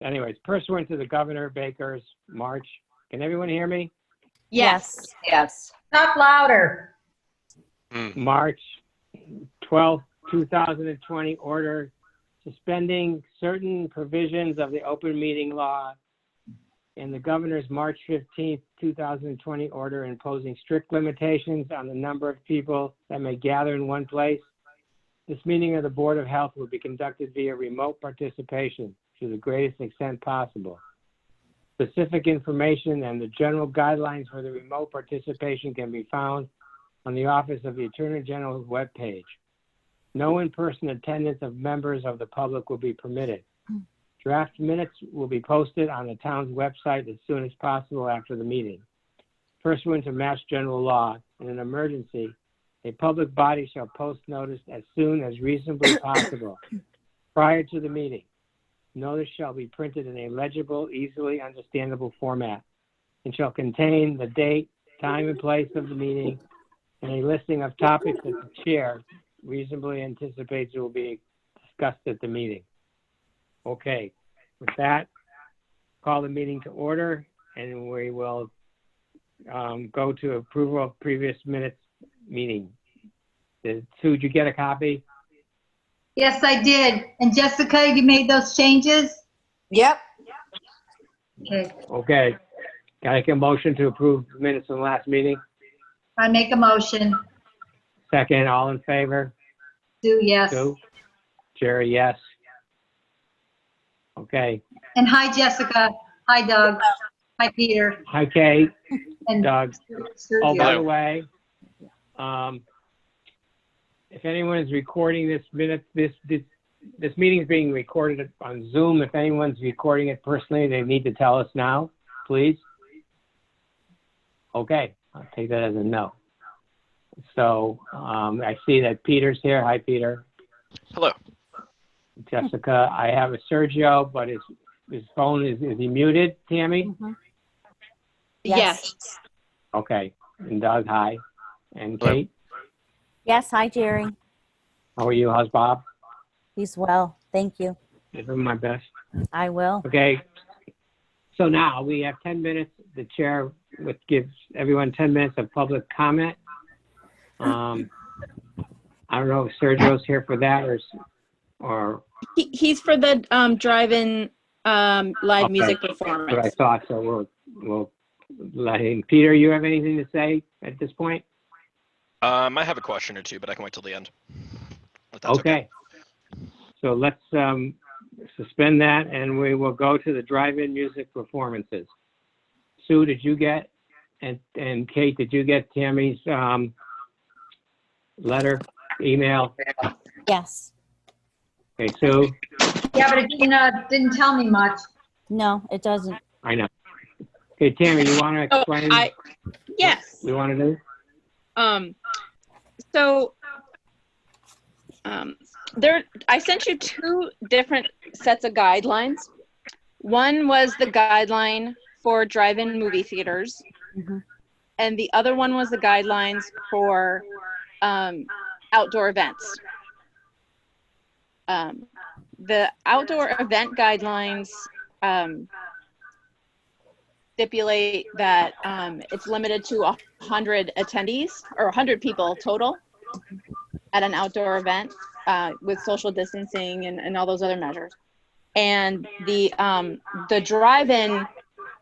anyways, pursuant to the Governor Baker's March, can everyone hear me? Yes. Yes. Talk louder. March 12th, 2020 order suspending certain provisions of the open meeting law and the governor's March 15th, 2020 order imposing strict limitations on the number of people that may gather in one place. This meeting of the Board of Health will be conducted via remote participation to the greatest extent possible. Specific information and the general guidelines for the remote participation can be found on the Office of the Attorney General's webpage. No in-person attendance of members of the public will be permitted. Draft minutes will be posted on the town's website as soon as possible after the meeting. Pursuant to Mass General Law, in an emergency, a public body shall post notice as soon as reasonably possible prior to the meeting. Notice shall be printed in a legible, easily understandable format and shall contain the date, time, and place of the meeting and a listing of topics that the chair reasonably anticipates will be discussed at the meeting. Okay, with that, call the meeting to order, and we will go to approval of previous minutes meeting. Sue, did you get a copy? Yes, I did. And Jessica, you made those changes? Yep. Okay. Okay. Can I make a motion to approve the minutes from the last meeting? I make a motion. Second, all in favor? Sue, yes. Sue? Jerry, yes. Okay. And hi, Jessica. Hi, Doug. Hi, Peter. Hi, Kate, And Doug. Sue Oh, here. by the way, if anyone is recording this meeting is being recorded on Zoom. If anyone's recording it personally, they need to tell us now, please. Okay, I'll take that as a no. So I see that Peter's here. Hi, Peter. Hello. Jessica, I have a Sergio, but his phone is he muted, Tammy? Mm-hmm. Yes. Okay. And Doug, hi. And Hello. Kate, Yes, hi, Jerry. how are you? How's Bob? He's well. Thank you. I'm doing my best. I will. Okay. So now we have 10 minutes. The chair gives everyone 10 minutes of public comment. I don't know if Sergio's here for that or He's for the drive-in live Okay. music what I performance. thought. So we'll let him. Peter, you have anything to say at this point? I have a question or two, but I can wait till the end. If that's Okay. So let's suspend that, and we will go to the drive-in music performances. Sue, did you get, and Kate, did you get Tammy's letter, email? Yes. Okay, Sue, Yeah, but it didn't tell me much. No, it doesn't. I know. Okay, Tammy, you want to Oh, explain yes. what we want to do? So I sent you two different sets of guidelines. One was the guideline for drive-in movie theaters, Mhm. and the other one was the guidelines for outdoor events. The outdoor event guidelines stipulate that it's limited to 100 attendees or 100 people total at an outdoor event with social distancing and all those other measures. And the drive-in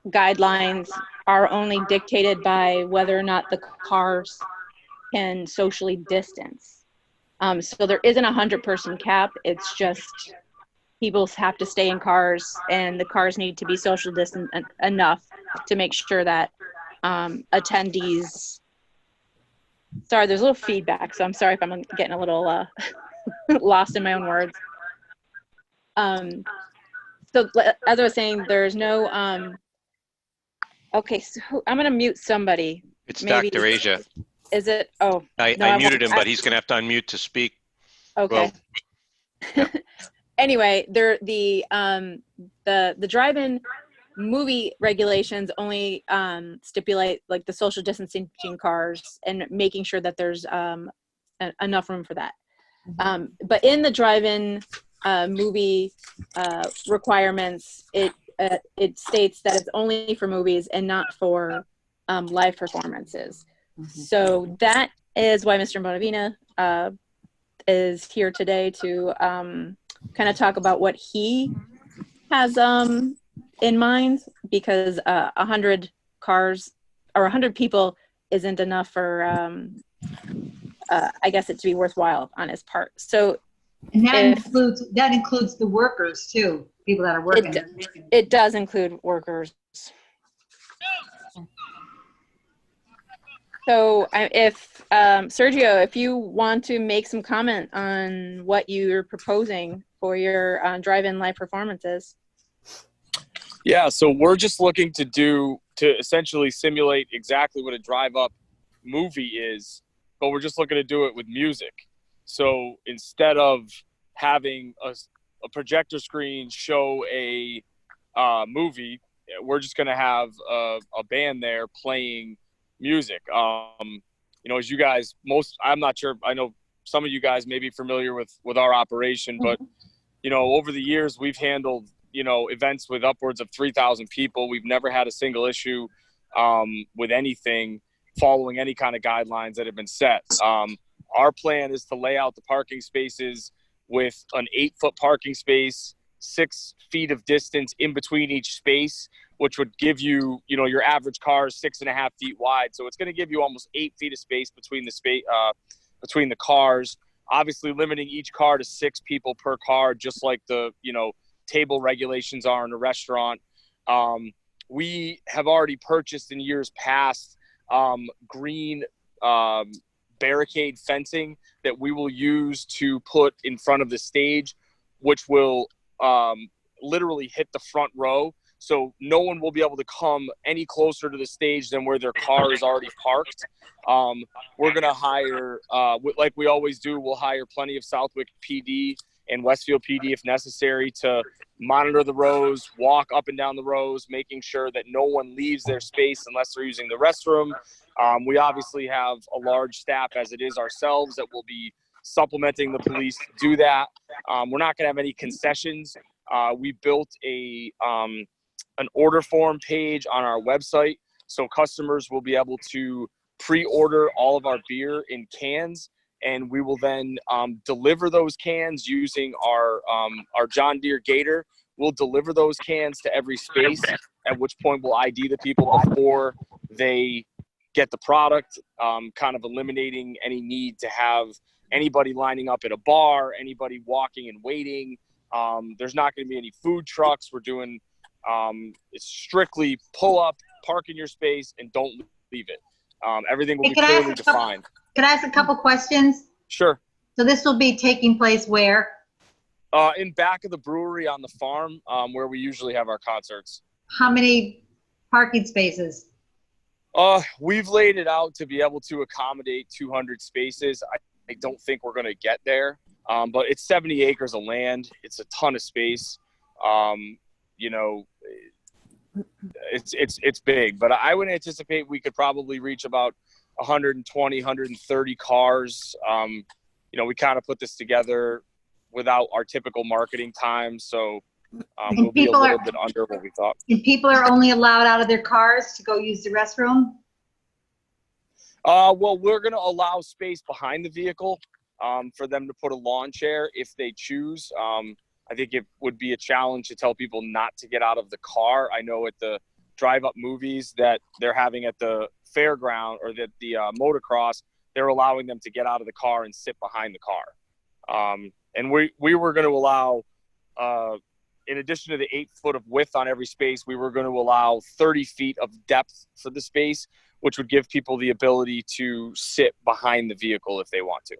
guidelines are only dictated by whether or not the cars can socially distance. So there isn't a 100-person cap. It's just people have to stay in cars, and the cars need to be social distant enough to make sure that attendees. Sorry, there's a little feedback, so I'm sorry if I'm getting a little lost in my own words. So as I was saying, there's no. Okay, so I'm gonna mute somebody. It's Maybe- Dr. Asia. Is it? Oh, I No, muted him, but he's going to have to unmute to speak. okay. Well, Anyway, the drive-in movie regulations only stipulate like the social distancing cars and making sure that there's enough room for that. But in the drive-in movie requirements, it states that it's only for movies and not for live performances. So that is why Mr. Bonavina is here today to kind of talk about what he has in mind, because 100 cars or 100 people isn't enough for I guess it to be worthwhile on his part. So And that includes the workers too, people that are working. it does include workers. So if Sergio, if you want to make some comment on what you're proposing for your drive-in live performances. Yeah, so we're just looking to essentially simulate exactly what a drive-up movie is, but we're just looking to do it with music. So instead of having a projector screen show a movie, we're just going to have a band there playing music. As you guys, I'm not sure, I know some of you guys may be familiar with our operation, but, over the years we've handled, events with upwards of 3,000 people. We've never had a single issue with anything following any kind of guidelines that have been set. Our plan is to lay out the parking spaces with an 8-foot parking space, 6 feet of distance in between each space, which would give you, your average car is 6.5 feet wide. So it's going to give you almost 8 feet of space between the cars, obviously limiting each car to 6 people per car, just like the, table regulations are in a restaurant. We have already purchased in years past green barricade fencing that we will use to put in front of the stage, which will literally hit the front row. So no one will be able to come any closer to the stage than where their car is already parked. We're going to hire, like we always do, we'll hire plenty of Southwick PD and Westfield PD if necessary to monitor the rows, walk up and down the rows, making sure that no one leaves their space unless they're using the restroom. We obviously have a large staff as it is ourselves that will be supplementing the police to do that. We're not going to have any concessions. We built an order form page on our website, so customers will be able to pre-order all of our beer in cans, and we will then deliver those cans using our John Deere Gator. We'll deliver those cans to every space, at which point we'll ID the people before they get the product, kind of eliminating any need to have anybody lining up at a bar, anybody walking and waiting. There's not going to be any food trucks. We're doing it's strictly pull up, park in your space, and don't leave it. Everything will be clearly defined. Can I ask a couple questions? Sure. So this will be taking place where? In back of the brewery on the farm, where we usually have our concerts. How many parking spaces? We've laid it out to be able to accommodate 200 spaces. I don't think we're going to get there, but it's 70 acres of land. It's a ton of space. It's big, but I would anticipate we could probably reach about 120, 130 cars. We kind of put this together without our typical marketing time, so we'll be a little bit under what we thought. And people are only allowed out of their cars to go use the restroom? Well, we're going to allow space behind the vehicle for them to put a lawn chair if they choose. I think it would be a challenge to tell people not to get out of the car. I know at the drive-up movies that they're having at the fairground or the motocross, they're allowing them to get out of the car and sit behind the car. And we were going to allow, in addition to the 8 foot of width on every space, we were going to allow 30 feet of depth for the space, which would give people the ability to sit behind the vehicle if they want to.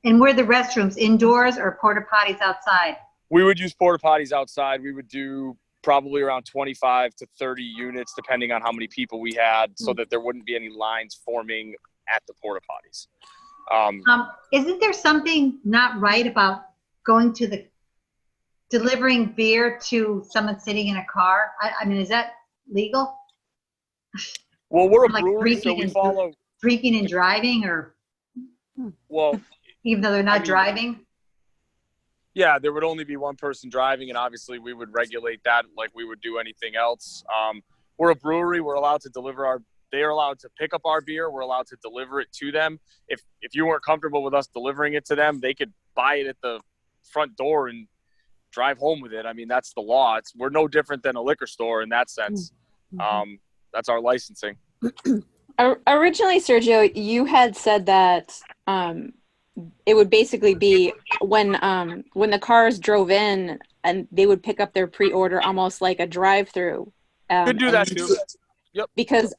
And where are the restrooms, indoors or porta potties outside? We would use porta potties outside. We would do probably around 25 to 30 units, depending on how many people we had, so that there wouldn't be any lines forming at the porta potties. Isn't there something not right about delivering beer to someone sitting in a car? I mean, is that legal? Well, we're a Like brewery, so we follow. Drinking and driving, or Well, even though they're not driving? yeah, there would only be one person driving, and obviously we would regulate that like we would do anything else. We're a brewery. We're allowed to deliver they're allowed to pick up our beer. We're allowed to deliver it to them. If you weren't comfortable with us delivering it to them, they could buy it at the front door and drive home with it. I mean, that's the law. We're no different than a liquor store in that sense. That's our licensing. Originally, Sergio, you had said that it would basically be when the cars drove in and they would pick up their pre-order almost like a drive-through. Could do that too. Yep. Because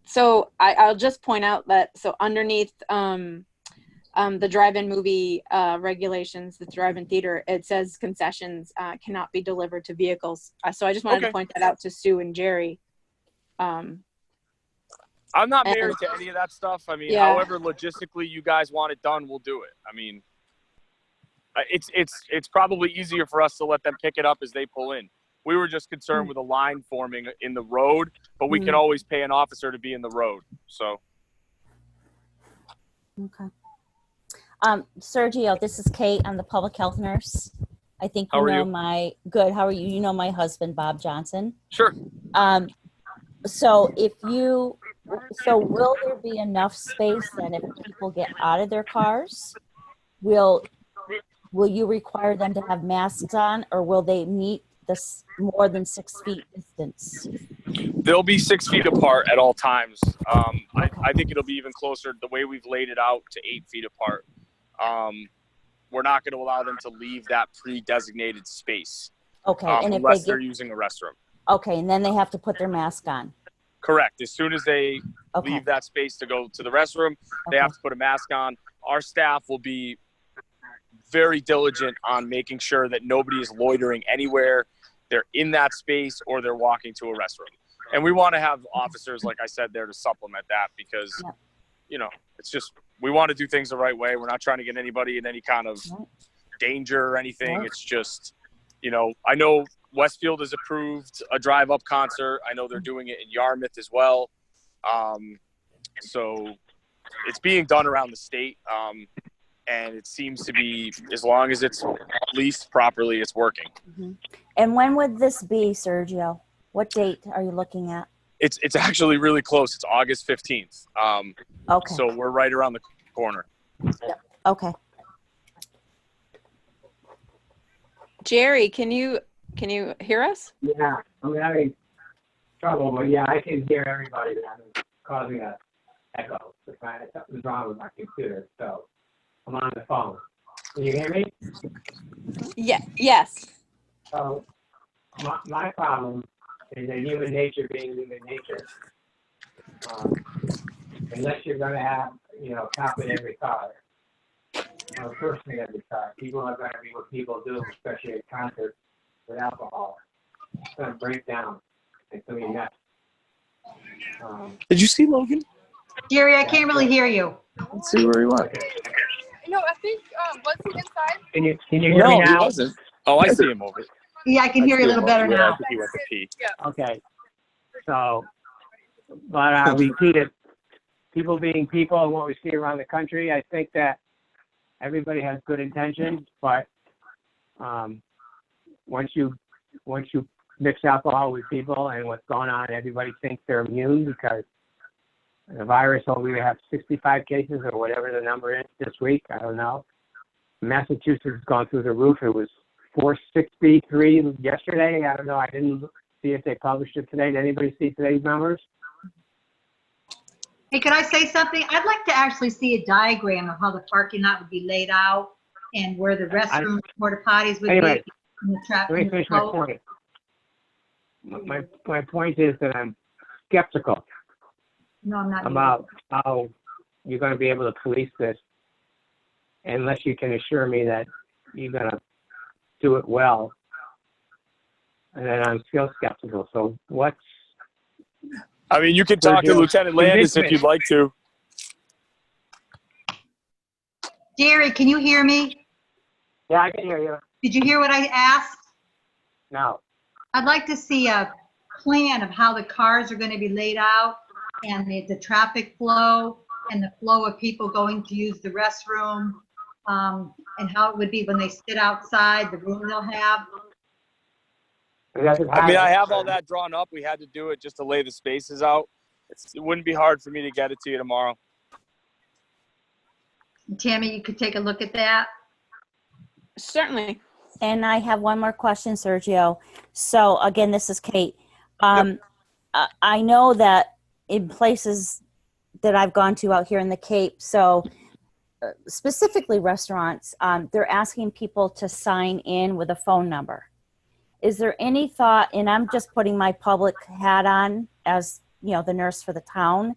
so I'll just point out that so underneath the drive-in movie regulations, the drive-in theater, it says concessions cannot be delivered to vehicles. So I just wanted to point that out to Sue and Jerry. I'm not married to any of that stuff. I mean, however logistically you guys want it done, we'll do it. I mean, it's probably easier for us to let them pick it up as they pull in. We were just concerned with a line forming in the road, but we can always pay an officer to be in the road. So. Okay. Sergio, this is Kate. I'm the public health nurse. I think How are you? Good. How are you? You know my husband, Bob Johnson. Sure. So will there be enough space that if people get out of their cars, will you require them to have masks on, or will they meet this more than 6 feet distance? They'll be 6 feet apart at all times. I think it'll be even closer the way we've laid it out to 8 feet apart. We're not going to allow them to leave that pre-designated space. Okay. And unless they're using a restroom. Okay. And then they have to put their mask on. Correct. As soon as they leave that space to go to the restroom, they have to put a mask on. Our staff will be very diligent on making sure that nobody is loitering anywhere. They're in that space or they're walking to a restroom. And we want to have officers, like I said, there to supplement that because, you know, it's just, we want to do things the right way. We're not trying to get anybody in any kind of danger or anything. It's just, you know, I know Westfield has approved a drive-up concert. I know they're doing it in Yarmouth as well. So it's being done around the state. And it seems to be, as long as it's leased properly, it's working. And when would this be, Sergio? What date are you looking at? It's actually really close. It's August 15th. Okay. So we're right around the corner. Okay. Jerry, can you hear us? Yeah, I'm having trouble, but yeah, I can hear everybody. I'm causing a echo. Something's wrong with my computer, so I'm on the phone. Can you hear me? Yeah. Yes. So my problem is that human nature being human nature. Unless you're going to have, cop in every car, first in every car, people are going to be what people do, especially at concerts with alcohol. It's going to break down. It's going to be nuts. Did you see Logan? Jerry, I can't really hear you. Let's see where he went. No, I think, was he inside? Can you hear me No, he now? wasn't. Oh, I see him over. Yeah, I can hear you a little better Yeah, I now. think he went to pee. Okay. So, but I repeat it. People being people and what we see around the country, I think that everybody has good intentions, but once you mix alcohol with people and what's going on, everybody thinks they're immune because the virus only have 65 cases or whatever the number is this week. I don't know. Massachusetts has gone through the roof. It was 463 yesterday. I don't know. I didn't see if they published it today. Did anybody see today's numbers? Hey, can I say something? I'd like to actually see a diagram of how the parking lot would be laid out and where the restrooms, porta potties would Anyway, be. And the traffic. Let me finish my point. My point is that I'm skeptical No, I'm not. about how you're going to be able to police this unless you can assure me that you're going to do it well. And then I'm still skeptical. So what's... I mean, you can talk to Lieutenant Landis if you'd like to. Jerry, can you hear me? Yeah, I can hear you. Did you hear what I asked? No. I'd like to see a plan of how the cars are going to be laid out and the traffic flow and the flow of people going to use the restroom and how it would be when they sit outside, the room they'll have? I mean, I have all that drawn up. We had to do it just to lay the spaces out. It wouldn't be hard for me to get it to you tomorrow. Tammy, you could take a look at that. Certainly. And I have one more question, Sergio. So again, this is Kate. I know that in places that I've gone to out here in the Cape, so specifically restaurants, they're asking people to sign in with a phone number. Is there any thought, and I'm just putting my public hat on as, you know, the nurse for the town,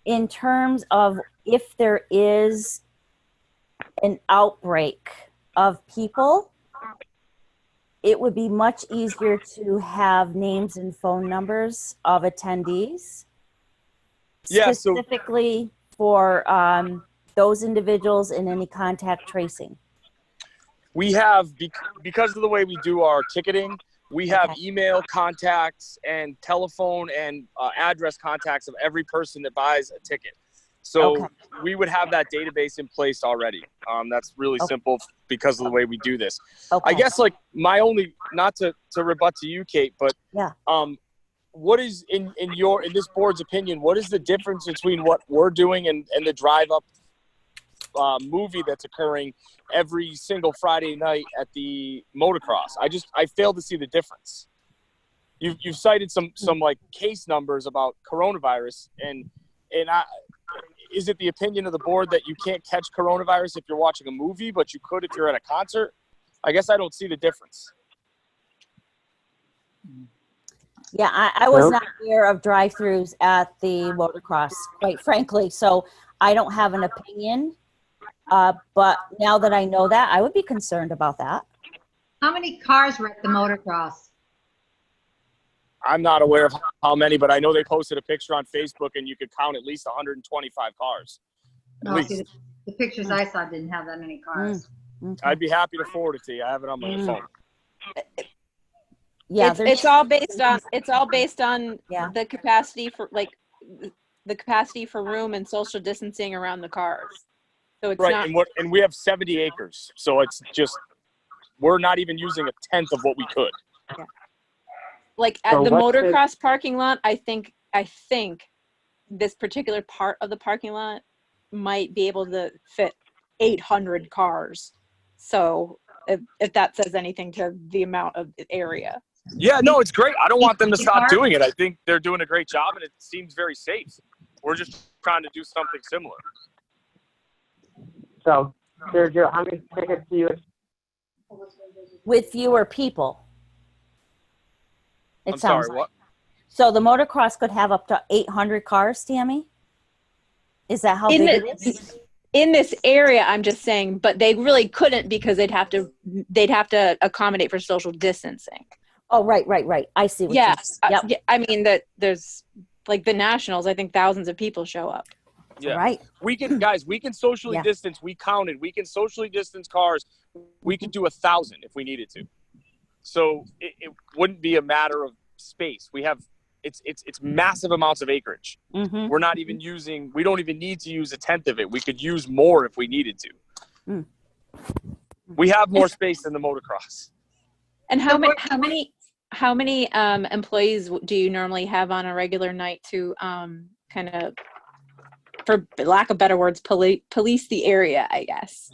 in terms of if there is an outbreak of people, it would be much easier to have names and phone numbers of attendees. Yeah, so- Specifically for those individuals in any contact tracing. We have, because of the way we do our ticketing, we have Okay. email contacts and telephone and address contacts of every person that buys a ticket. So Okay. we would have that database in place already. That's really Okay. simple because of the way we do this. Okay. I guess like my only, not to rebut to you, Kate, but Yeah. what is in this board's opinion, what is the difference between what we're doing and the drive up movie that's occurring every single Friday night at the motocross? I fail to see the difference. You've cited some like case numbers about coronavirus, and is it the opinion of the board that you can't catch coronavirus if you're watching a movie, but you could if you're at a concert? I guess I don't see the difference. Yeah, I was Nope. not aware of drive-throughs at the motocross, quite frankly, so I don't have an opinion. But now that I know that, I would be concerned about that. How many cars were at the motocross? I'm not aware of how many, but I know they posted a picture on Facebook and you could count at least 125 cars. At No, least. see, the pictures I saw didn't have that many cars. Okay. I'd be happy to forward it to you. I have it on my phone. Yeah, It's all based on Yeah. the capacity for the capacity for room and social distancing around the cars. So it's Right, not and we have 70 acres, so it's just we're not even using a tenth of what we could. like at So the what's the- motocross parking lot. I think this particular part of the parking lot might be able to fit 800 cars. So if that says anything to the amount of area. Yeah, no, it's great. I don't want them to stop doing it. I think they're doing a great job, and it seems very safe. We're just trying to do something similar. So, Sergio, how many tickets do you? with fewer people. It I'm sounds sorry, like. what? So the motocross could have up to 800 cars, Tammy? Is that how In big the- it is? In this area, I'm just saying, but they really couldn't because they'd have to accommodate for social distancing. Oh, right. I see what Yeah, you're Yep. yeah, I mean that there's like the Nationals. I think thousands of people show up. Yeah. Right. We can socially Yeah. distance. We counted. We can socially distance cars. We could do 1,000 if we needed to. So it wouldn't be a matter of space. We have it's massive amounts of acreage. Mm-hmm. We're not even using. We don't even need to use a tenth of it. We could use more if we needed to. Mm. We have more space than the motocross. And how many employees do you normally have on a regular night to kind of, for lack of better words, police the area, I guess?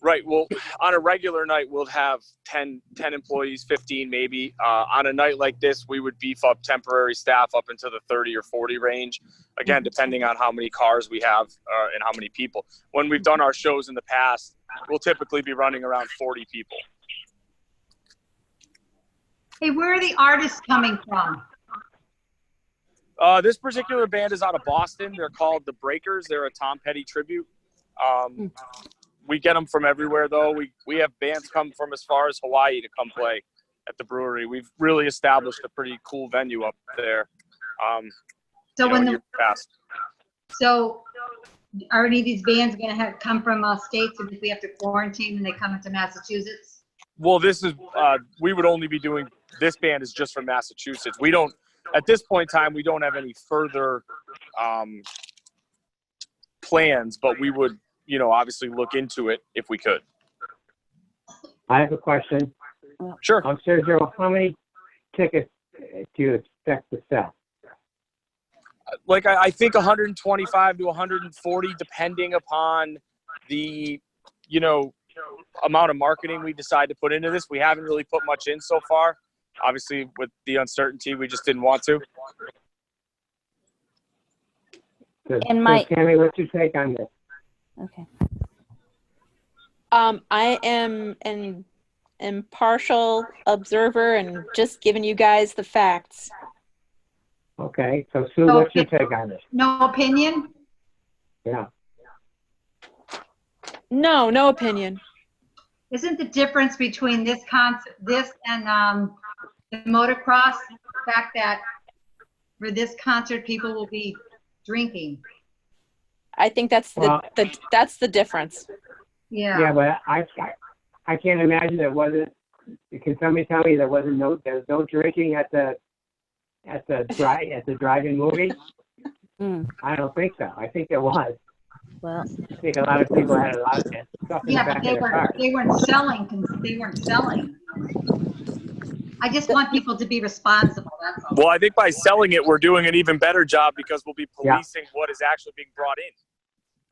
Right. Well, on a regular night, we'll have 10 employees, 15 maybe. On a night like this, we would beef up temporary staff up into the 30 or 40 range. Again, depending on how many cars we have and how many people. When we've done our shows in the past, we'll typically be running around 40 people. Hey, where are the artists coming from? This particular band is out of Boston. They're called The Breakers. They're a Tom Petty tribute. We get them from everywhere, though. We have bands come from as far as Hawaii to come play at the brewery. We've really established a pretty cool venue up there. So years past. So are any of these bands going to come from states if we have to quarantine and they come into Massachusetts? Well, this is we would only be doing. This band is just from Massachusetts. We don't. At this point in time, we don't have any further plans, but we would obviously look into it if we could. I have a question. Sure. Sergio, how many tickets do you expect to sell? Like I think 125 to 140, depending upon the, amount of marketing we decide to put into this. We haven't really put much in so far. Obviously, with the uncertainty, we just didn't want to. And Tammy, what's your take on this? Okay. I am an impartial observer and just giving you guys the facts. Okay, so Sue, what's your take on this? No opinion? Yeah. No opinion. Isn't the difference between this and the motocross, the fact that for this concert, people will be drinking? I think that's that's the difference. Yeah. Yeah, but I can't imagine there wasn't. Can somebody tell me there was no drinking at the drive-in movie? I don't think so. I think there was. Well, I think a lot of people had a lot of stuff in the Yeah, back but of their car. they weren't selling. They weren't selling. I just want people to be responsible. That's all. Well, I think by selling it, we're doing an even better job because we'll be policing what is actually being brought in.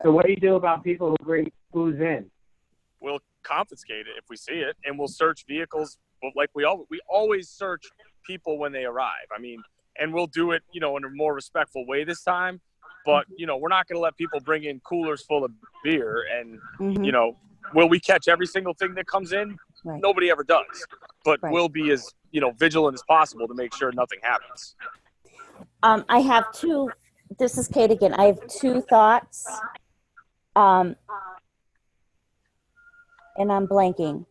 So what do you do about people who bring booze in? We'll confiscate it if we see it, and we'll search vehicles like we always search people when they arrive. I mean, and we'll do it, in a more respectful way this time. But, we're not going to let people bring in coolers full of beer and, will we catch every single thing that comes in? Right. Nobody ever does. But Right. we'll be as, vigilant as possible to make sure nothing happens. I have two. This is Kate again. I have two thoughts. And I'm blanking.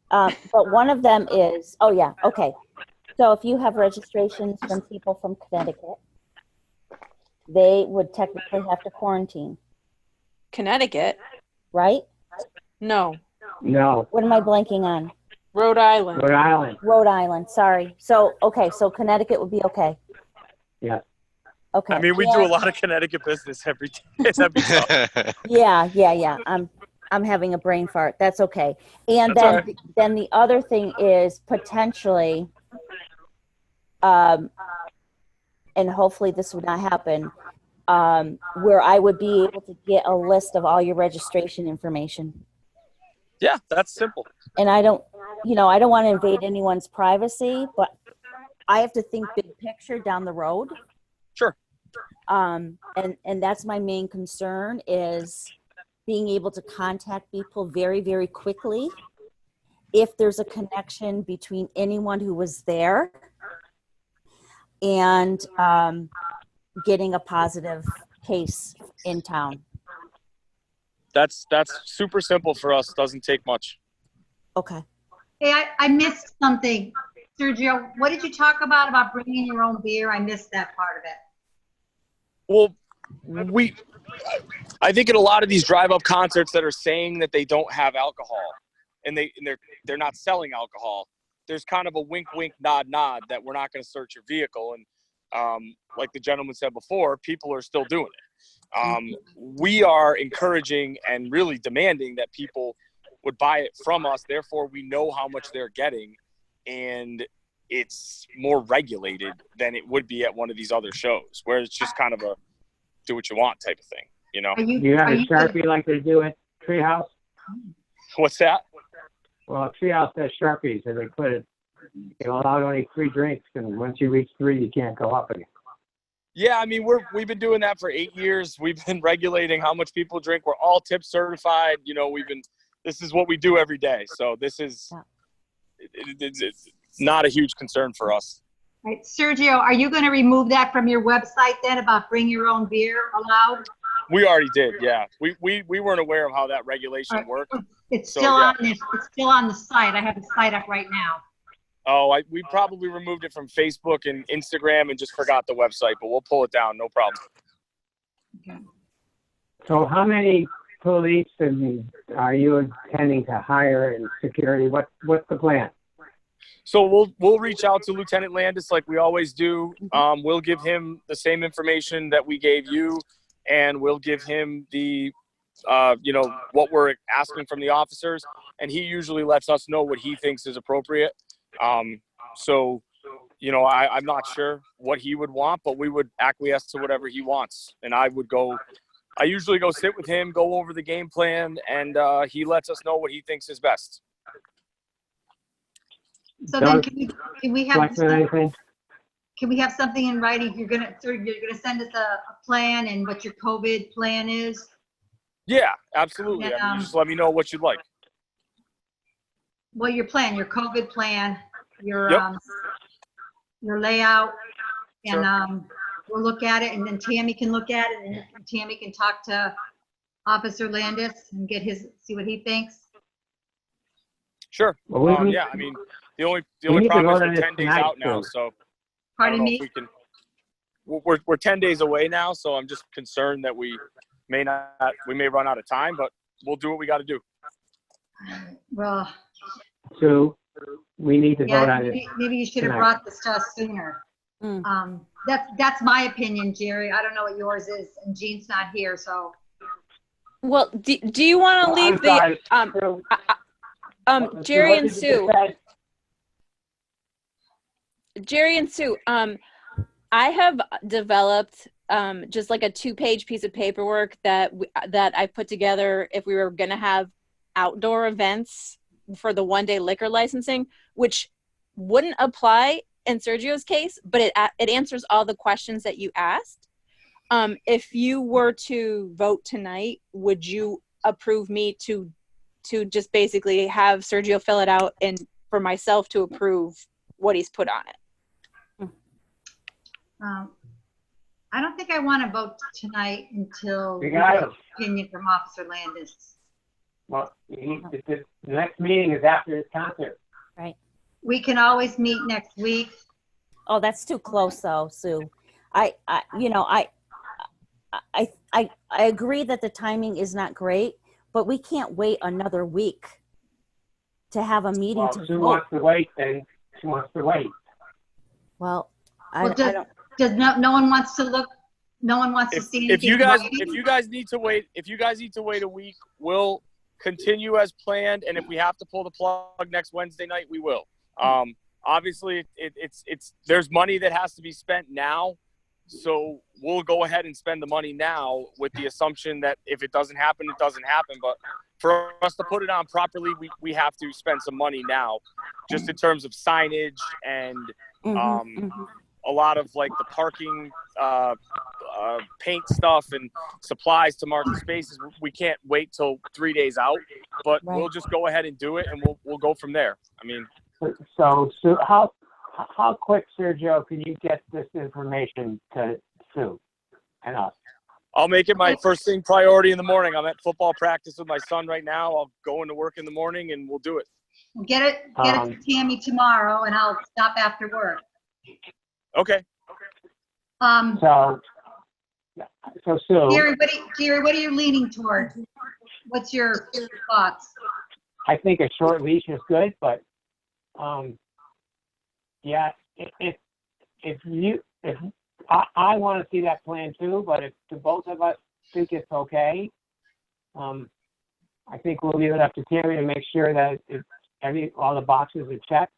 But one of them is, okay. So if you have registrations from people from Connecticut, they would technically have to quarantine, Connecticut? right? No. No. What am I blanking on? Rhode Island. Rhode Island. Rhode Island, sorry. So Connecticut would be okay. Yeah. Okay. I mean, we do a lot of Connecticut business every day. That'd be tough. Yeah. I'm having a brain fart. That's okay. And That's all right. then the other thing is potentially, and hopefully this would not happen, where I would be able to get a list of all your registration information. Yeah, that's simple. And I don't want to invade anyone's privacy, but I have to think big picture down the road. Sure. And that's my main concern, is being able to contact people very, very quickly if there's a connection between anyone who was there and getting a positive case in town. That's super simple for us. Doesn't take much. Okay. Hey, I missed something. Sergio, what did you talk about bringing your own beer? I missed that part of it. Well, I think in a lot of these drive-up concerts that are saying that they don't have alcohol and they're not selling alcohol, there's kind of a wink, nod that we're not going to search your vehicle. And like the gentleman said before, people are still doing it. We are encouraging and really demanding that people would buy it from us. Therefore, we know how much they're getting, and it's more regulated than it would be at one of these other shows where it's just kind of a do what you want type of thing, Do you have a Sharpie like they do at Treehouse? What's that? Well, Treehouse has Sharpies, and they put it, allowed only 3 drinks, and once you reach 3, you can't go up again. Yeah, I mean, we've been doing that for 8 years. We've been regulating how much people drink. We're all tip certified. This is what we do every day. So this is, it's not a huge concern for us. All right, Sergio, are you going to remove that from your website then about bring your own beer allowed? We already did, yeah. We weren't aware of how that regulation worked. It's So, still yeah. on this. It's still on the site. I have the site up right now. Oh, we probably removed it from Facebook and Instagram and just forgot the website, but we'll pull it down, no problem. Okay. So how many police are you intending to hire in security? What's the plan? So we'll reach out to Lieutenant Landis like we always do. We'll give him the same information that we gave you, and we'll give him the what we're asking from the officers, and he usually lets us know what he thinks is appropriate. So, I'm not sure what he would want, but we would acquiesce to whatever he wants. And I usually go sit with him, go over the game plan, and he lets us know what he thinks is best. So then can we have Selectman, anything? can we have something in writing? You're gonna send us a plan and what your COVID plan is? Yeah, absolutely. And, you just let me know what you'd like. Well, your plan, your COVID plan, your Yep. your layout, and Sure. we'll look at it, and then Tammy can look at it, and Tammy can talk to Officer Landis and see what he thinks. Sure. Well, we Yeah, I mean, the only need to problem is vote on we're this 10 days tonight, out now, too. so I don't Pardon know me? if we can. We're 10 days away now, so I'm just concerned that we may run out of time, but we'll do what we got to do. Well, Sue, we need to vote yeah, on this. maybe you should have tonight. brought this to us sooner. Mm. That's my opinion, Jerry. I don't know what yours is, and Jean's not here, so. Well, do you want to Well, leave the, I'm sorry, Sue. Jerry What and did you Sue, say? Jerry and Sue, I have developed just like a 2-page piece of paperwork that I put together if we were going to have outdoor events for the 1-day liquor licensing, which wouldn't apply in Sergio's case, but it answers all the questions that you asked. If you were to vote tonight, would you approve me to just basically have Sergio fill it out and for myself to approve what he's put on it? I don't think I want to vote tonight until We we got get it. an opinion from Officer Landis. Well, the next meeting is after this concert. We can always meet next week. Oh, that's too close though, Sue. I agree that the timing is not great, but we can't wait another week to have a meeting Well, to Sue vote. wants to wait, then she wants to wait. Well, Well, I don't. Does no one wants to look, no one wants to see If anything you in guys writing? need to wait a week, we'll continue as planned, and if we have to pull the plug next Wednesday night, we will. Obviously, it's there's money that has to be spent now, so we'll go ahead and spend the money now with the assumption that if it doesn't happen, it doesn't happen. But for us to put it on properly, we have to spend some money now, just in terms of signage and a lot of like the parking, paint stuff and supplies to mark the spaces. We can't wait till 3 days out, but Right. we'll just go ahead and do it, and we'll go from there. I mean, So Sue, how quick, Sergio, can you get this information to Sue and us? I'll make it my first thing priority in the morning. I'm at football practice with my son right now. I'll go into work in the morning and we'll do it. Get it to Tammy tomorrow, and I'll stop after work. Okay. So Sue, Jerry, what are you leaning toward? What's your thoughts? I think a short leash is good, but yeah, if I want to see that plan too, but if the both of us think it's okay, I think we'll leave it up to Tammy to make sure that all the boxes are checked.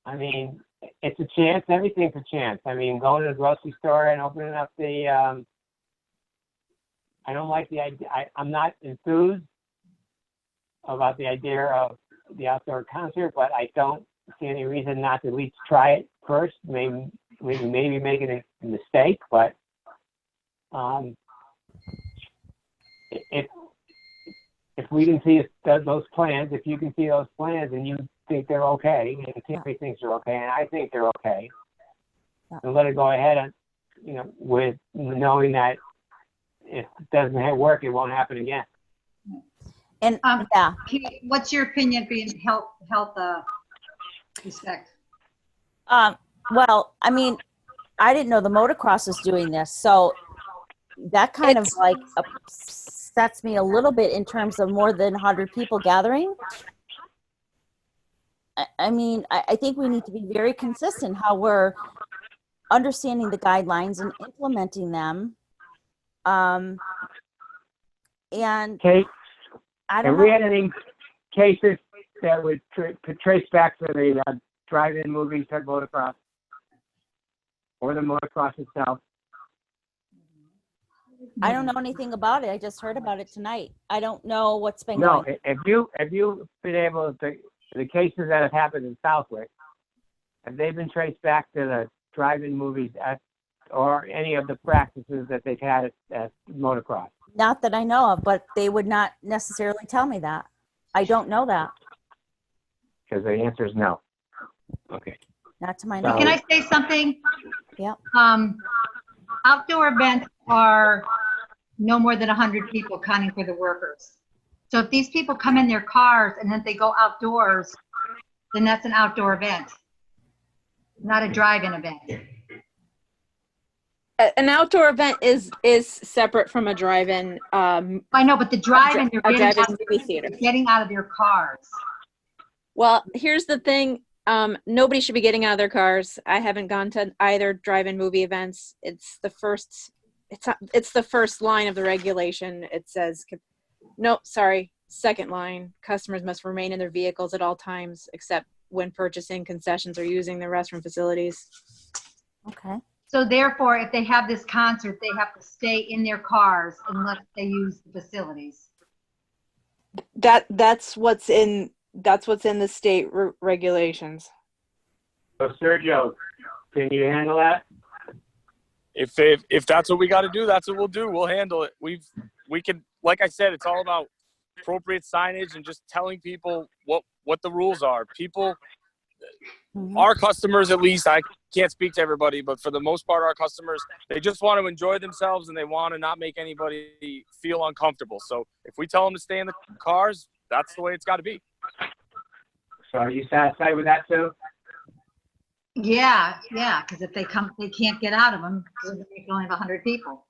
I mean, it's a chance. Everything's a chance. I mean, going to the grocery store and opening up the. I don't like the idea. I'm not enthused about the idea of the outdoor concert, but I don't see any reason not to at least try it first. Maybe making a mistake, but if we can see those plans, if you can see those plans and you think they're okay, and Tammy thinks they're okay, and I think they're okay, and let it go ahead, and with knowing that if it doesn't work, it won't happen again. And What's your opinion being health respect? Well, I mean, I didn't know the motocross was doing this, so that kind of like upsets me a little bit in terms of more than 100 people gathering. I mean, I think we need to be very consistent how we're understanding the guidelines and implementing them. And Case, I have don't we know. had any cases that would trace back to the drive-in movies at motocross? Or the motocross itself? I don't know anything about it. I just heard about it tonight. I don't know what's been No, going. have you been able to, the cases that have happened in Southwick, have they been traced back to the drive-in movies or any of the practices that they've had at motocross? Not that I know of, but they would not necessarily tell me that. I don't know that. Because the answer is no. Okay. Not to my So- Can knowledge. I say something? Yep. Outdoor events are no more than 100 people counting for the workers. So if these people come in their cars and then they go outdoors, then that's an outdoor event, not a drive-in event. An outdoor event is separate from a drive-in. I know, but the drive-in, you're A getting drive-in out, movie theater. getting out of your cars. Well, here's the thing. Nobody should be getting out of their cars. I haven't gone to either drive-in movie events. It's the first line of the regulation. It says, no, sorry, second line. Customers must remain in their vehicles at all times, except when purchasing concessions or using the restroom facilities. Okay. So therefore, if they have this concert, they have to stay in their cars unless they use the facilities. That's what's in the state regulations. So Sergio, can you handle that? If that's what we got to do, that's what we'll do. We'll handle it. We can, like I said, it's all about appropriate signage and just telling people what the rules are. People, our customers, at least, I can't speak to everybody, but for the most part, our customers, they just want to enjoy themselves and they want to not make anybody feel uncomfortable. So if we tell them to stay in the cars, that's the way it's got to be. So are you satisfied with that too? Yeah, because if they come, they can't get out of them because they can only have 100 people.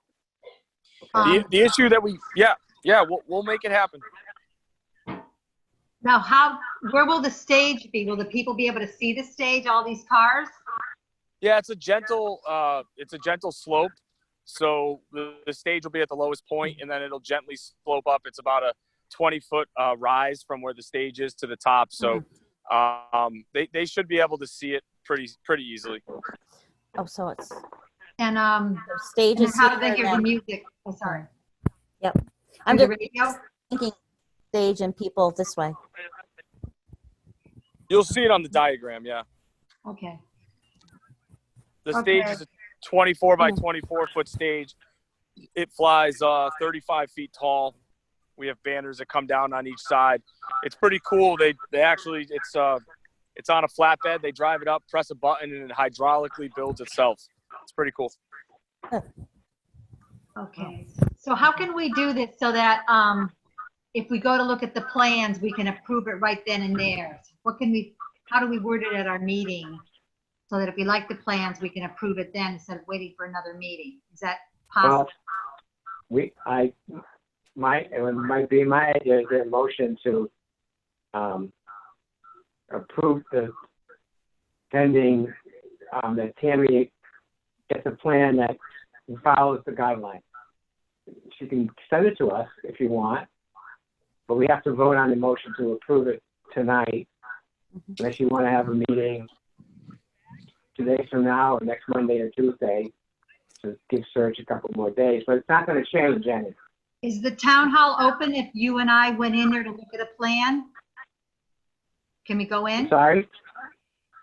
The issue that we'll make it happen. Now, where will the stage be? Will the people be able to see the stage, all these cars? Yeah, it's a gentle slope. So the stage will be at the lowest point, and then it'll gently slope up. It's about a 20-foot rise from where the stage is to the top. So they should be able to see it pretty easily. Oh, so it's And the stage and is how do here they hear and the then- music? Oh, sorry. Yep. I'm Through the just radio? thinking stage and people this way. You'll see it on the diagram. Yeah, Okay. the stage is a 24 by 24 foot stage. It flies 35 feet tall. We have banners that come down on each side. It's pretty cool. They actually it's on a flatbed. They drive it up, press a button, and it hydraulically builds itself. It's pretty cool. Okay. So how can we do this so that if we go to look at the plans, we can approve it right then and there? How do we word it at our meeting so that if we like the plans, we can approve it then instead of waiting for another meeting? Is that possible? Well, it might be my idea is a motion to approve the pending that Tammy gets a plan that follows the guidelines. She can send it to us if you want, but we have to vote on the motion to approve it tonight. Unless you want to have a meeting 2 days from now or next Monday or Tuesday to give Serge a couple more days, but it's not going to change anything. Is the town hall open if you and I went in there to look at a plan? Can we go in? Sorry?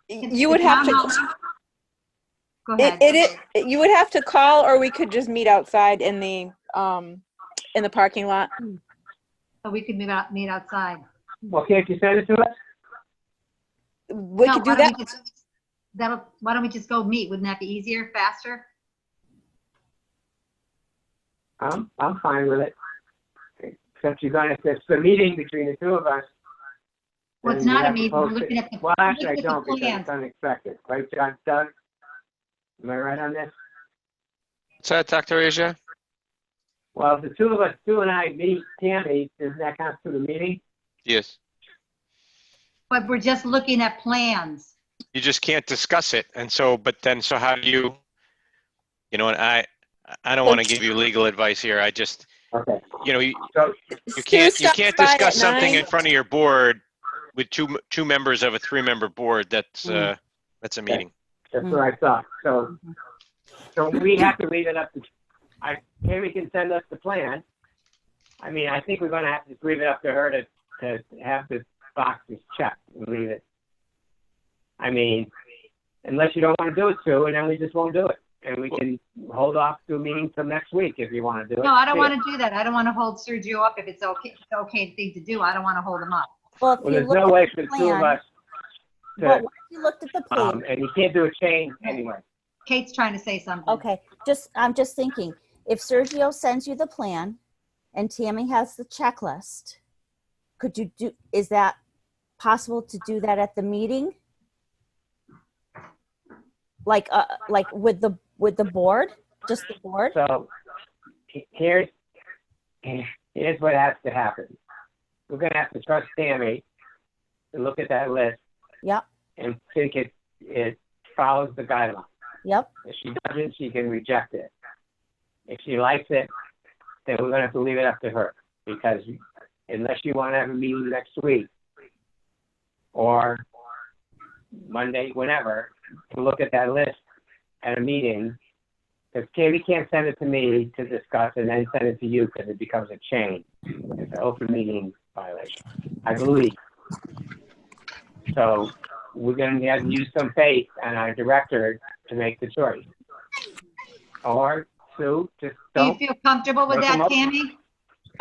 You would have to. Go ahead. You would have to call, or we could just meet outside in the parking lot. So we could meet outside. Well, can't you send it to us? We No, could do why that. don't why don't we just go meet? Wouldn't that be easier, faster? I'm fine with it. Except it's the meeting between the two of us. Well, it's and we not a have to meeting. We're post looking it. at the. Well, actually, I look at the don't because plans. it's unexpected. Right, Doug? Am I right on this? What's that, Dr. Asia? Well, if the two of us, Sue and I meet Tammy, does that constitute a meeting? Yes. But we're just looking at plans. You just can't discuss it. And so, how do you know what, I don't want to give you legal advice here. Okay. You know, you So, can't stops by at discuss something 9. in front of your board with two members of a 3-member board. That's a meeting. that's what I thought. So we have to leave it up to, Tammy can send us the plan. I mean, I think we're gonna have to just leave it up to her to have the boxes checked and leave it. I mean, unless you don't want to do it, Sue, and then we just won't do it. And we can hold off to a meeting till next week if you want to do it. No, I don't want to do that. I don't want to hold Sergio up if it's okay thing to do. I don't want to hold him up. Well, if Well, you there's look no at way the for the two of plan, us well, to, once you looked at the plan, and you can't do a change anyway. Kate's trying to say something. okay, I'm just thinking, if Sergio sends you the plan and Tammy has the checklist, is that possible to do that at the meeting? Like with the board, just the board? So here's what has to happen. We're gonna have to trust Tammy to look at that list. Yep, And think it follows the guidelines. yep, If she doesn't, she can reject it. If she likes it, then we're gonna have to leave it up to her, because unless you want to have a meeting next week or Monday, whenever, to look at that list at a meeting, because Tammy can't send it to me to discuss and then send it to you because it becomes a chain. It's an open meeting violation, I believe. So we're going to have to use some faith on our director to make the choice. Or, Sue, just Do you don't. feel comfortable with Look that, 'em up. Tammy?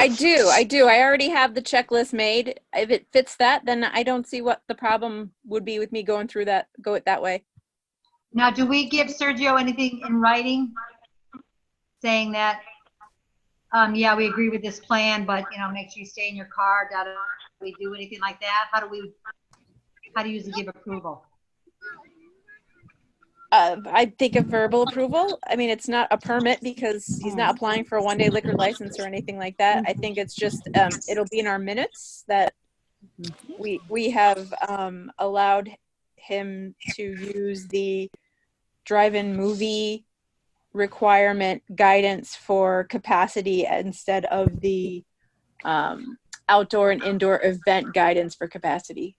I do. I already have the checklist made. If it fits that, then I don't see what the problem would be with me go it that way. Now, do we give Sergio anything in writing saying that, yeah, we agree with this plan, but, make sure you stay in your car, do we do anything like that? How do you usually give approval? I think a verbal approval. I mean, it's not a permit because he's not applying for a one-day liquor license or anything like that. I think it's just, it'll be in our minutes that we have allowed him to use the drive-in movie requirement guidance for capacity instead of the outdoor and indoor event guidance for capacity.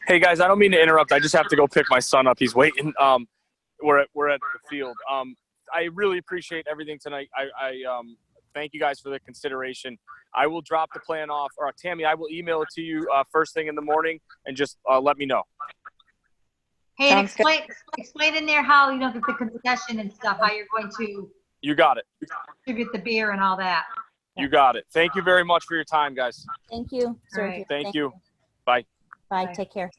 Hey guys, I don't mean to interrupt. I just have to go pick my son up. He's waiting. We're at the field. I really appreciate everything tonight. I thank you guys for the consideration. I will drop the plan off, or Tammy, I will email it to you first thing in the morning, and just let me know. Hey, and explain in there how, the concession and stuff, how you're going to You got it. distribute the beer and all that. You got it. Thank you very much for your time, guys. thank you, All Sergio. right. Thank you. Bye. Bye, Bye. take care.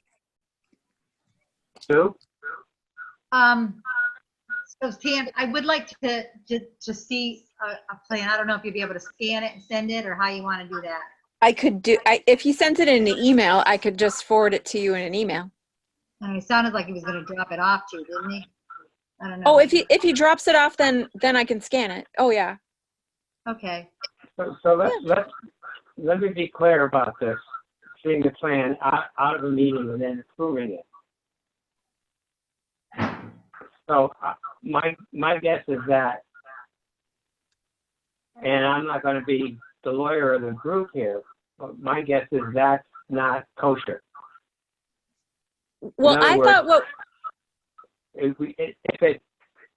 Sue? So Tam, I would like to see a plan. I don't know if you'd be able to scan it and send it, or how you want to do that. If he sent it in an email, I could just forward it to you in an email. And it sounded like he was going to drop it off to you, didn't he? I don't know. Oh, if he drops it off, then I can scan it. Oh yeah. Okay. So let me be clear about this. Seeing the plan out of a meeting and then approving it. So my guess is that, and I'm not going to be the lawyer of the group here, but my guess is that's not kosher. Well, In other I words, thought what if it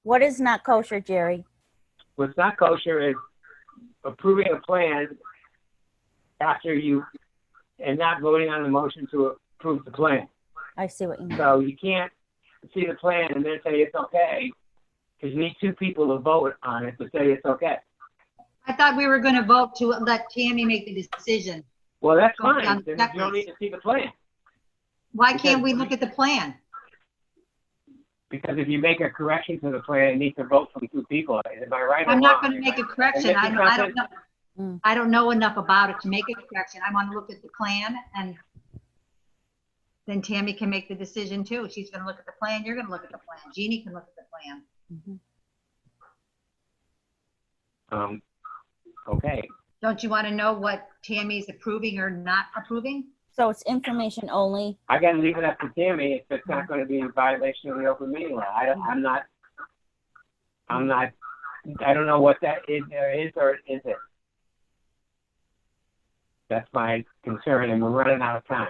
What is not kosher, Jerry? was not kosher, is approving a plan after you, and not voting on the motion to approve the plan. I see what you mean. So you can't see the plan and then say it's okay, because you need two people to vote on it to say it's okay. I thought we were going to vote to let Tammy make the decision. Well, that's Okay, fine. Then you don't need to see the plan. Why can't we look at the plan? Because if you make a correction to the plan, it needs to vote from two people. Am I right? or I'm not wrong? going to make a correction. Am I missing I don't know. something? I don't know enough about it to make a correction. I want to look at the plan, and then Tammy can make the decision too. She's going to look at the plan. You're going to look at the plan. Jeannie can look at the plan. Okay. Don't you want to know what Tammy's approving or not approving? So it's information only. I got to leave it up to Tammy if it's not going to be in violation of the open meeting law. I don't know what that is or isn't. That's my concern, and we're running out of time.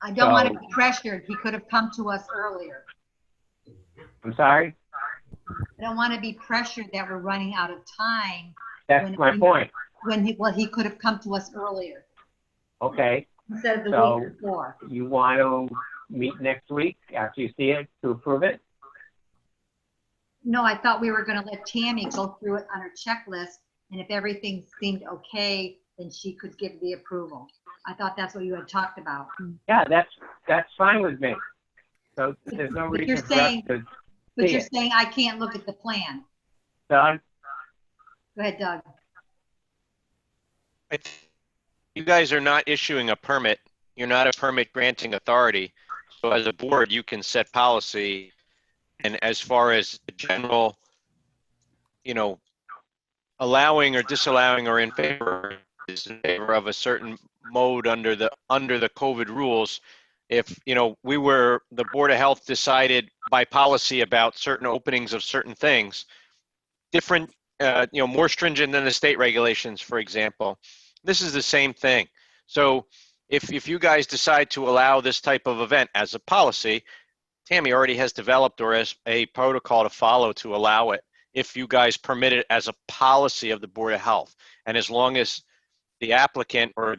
I don't want to So- be pressured. He could have come to us earlier. I'm sorry? I don't want to be pressured that we're running out of time That's When my we- point. when he could have come to us earlier Okay, instead of the So- week before. you want to meet next week after you see it to approve it? No, I thought we were going to let Tammy go through it on her checklist, and if everything seemed okay, then she could give the approval. I thought that's what you had talked about. Yeah, that's fine with me. So there's no But you're reason for us saying- to But see you're it. saying I can't look at the plan. Don? Go ahead, Doug. You guys are not issuing a permit. You're not a permit granting authority. So as a board, you can set policy. And as far as the general, allowing or disallowing or in favor of a certain mode under the COVID rules, if, the Board of Health decided by policy about certain openings of certain things, different, more stringent than the state regulations, for example, this is the same thing. So if you guys decide to allow this type of event as a policy, Tammy already has developed or as a protocol to follow to allow it if you guys permit it as a policy of the Board of Health. And as long as the applicant or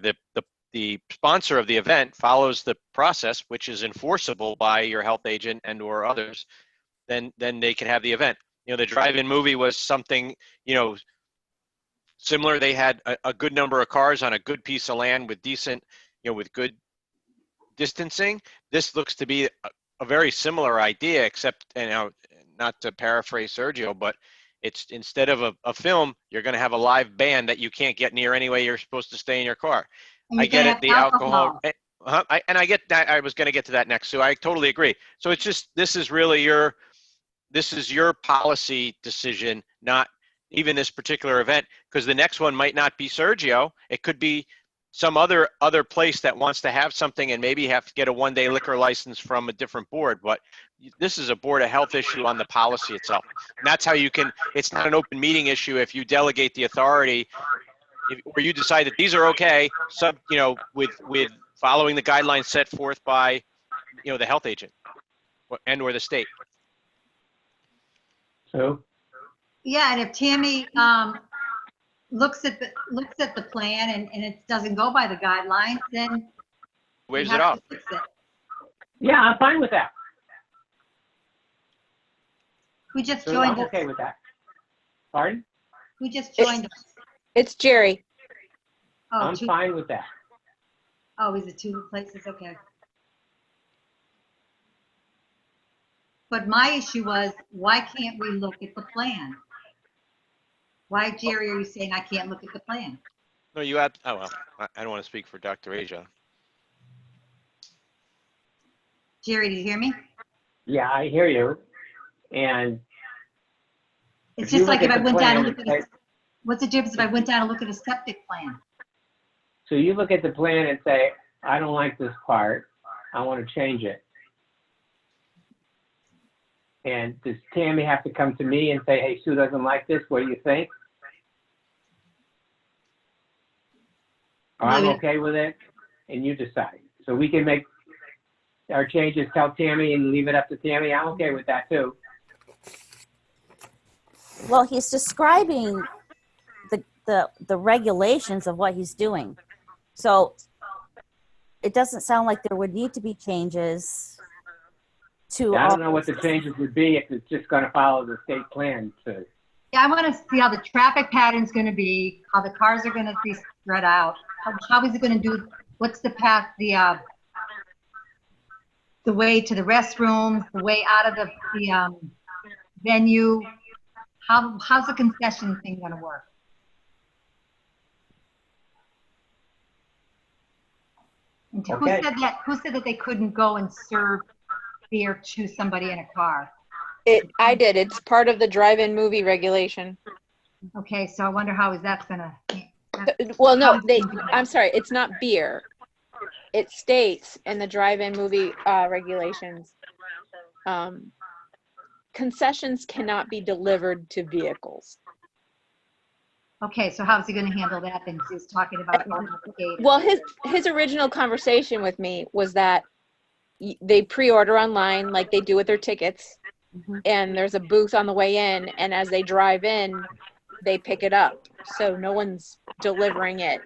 the sponsor of the event follows the process, which is enforceable by your health agent and or others, then they can have the event. The drive-in movie was something, similar. They had a good number of cars on a good piece of land with decent, with good distancing. This looks to be a very similar idea, except, not to paraphrase Sergio, but it's instead of a film, you're going to have a live band that you can't get near anyway. You're supposed to stay in your car. And I you get can it. have The alcohol. And I get that. I was going to get to that next, Sue. I totally agree. So it's just, this is your policy decision, not even this particular event, because the next one might not be Sergio. It could be some other place that wants to have something and maybe have to get a one-day liquor license from a different board. But this is a Board of Health issue on the policy itself. And that's how you can, it's not an open meeting issue if you delegate the authority, or you decide that these are okay, with following the guidelines set forth by, the health agent and or the state. So, Yeah, and if Tammy looks at the plan and it doesn't go by the guidelines, then we Waves it have off. to fix it. yeah, I'm fine with that. Who just So joined I'm us? okay with that. Pardon? Who just joined us? It's Jerry. Oh, I'm fine with that. Oh, is it two places? Okay. But my issue was, why can't we look at the plan? Why, Jerry, are you saying I can't look at the plan? No, you had, oh, well, I don't want to speak for Dr. Asia. Jerry, do you hear me? Yeah, I hear you. And It's If you just like look if at I the went down and plan looked at and a, what's the difference if I went down and looked at a septic plan? so you look at the plan and say, I don't like this part. I want to change it. And does Tammy have to come to me and say, hey, Sue doesn't like this, what do you think? Or I'm Maybe. okay with it, and you decide. So we can make our changes, tell Tammy, and leave it up to Tammy. I'm okay with that too. Well, he's describing the regulations of what he's doing. So it doesn't sound like there would need to be changes to I all. don't know what the changes would be if it's just going to follow the state plan. So Yeah, I want to see how the traffic pattern's going to be, how the cars are going to be spread out. How is it going to do, what's the path, the way to the restrooms, the way out of the venue? How's the concession thing going to work? And Okay. who said that they couldn't go and serve beer to somebody in a car? I did. It's part of the drive-in movie regulation. Okay, so I wonder how is that gonna, Well, no, I'm sorry, it's not beer. It states in the drive-in movie regulations, concessions cannot be delivered to vehicles. Okay, so how's he gonna handle that then? 'Cause he was talking about opening up the gate. Well, his original conversation with me was that they pre-order online like they do with their tickets, Mhm. and there's a booth on the way in, and as they drive in, they pick it up. So no one's delivering it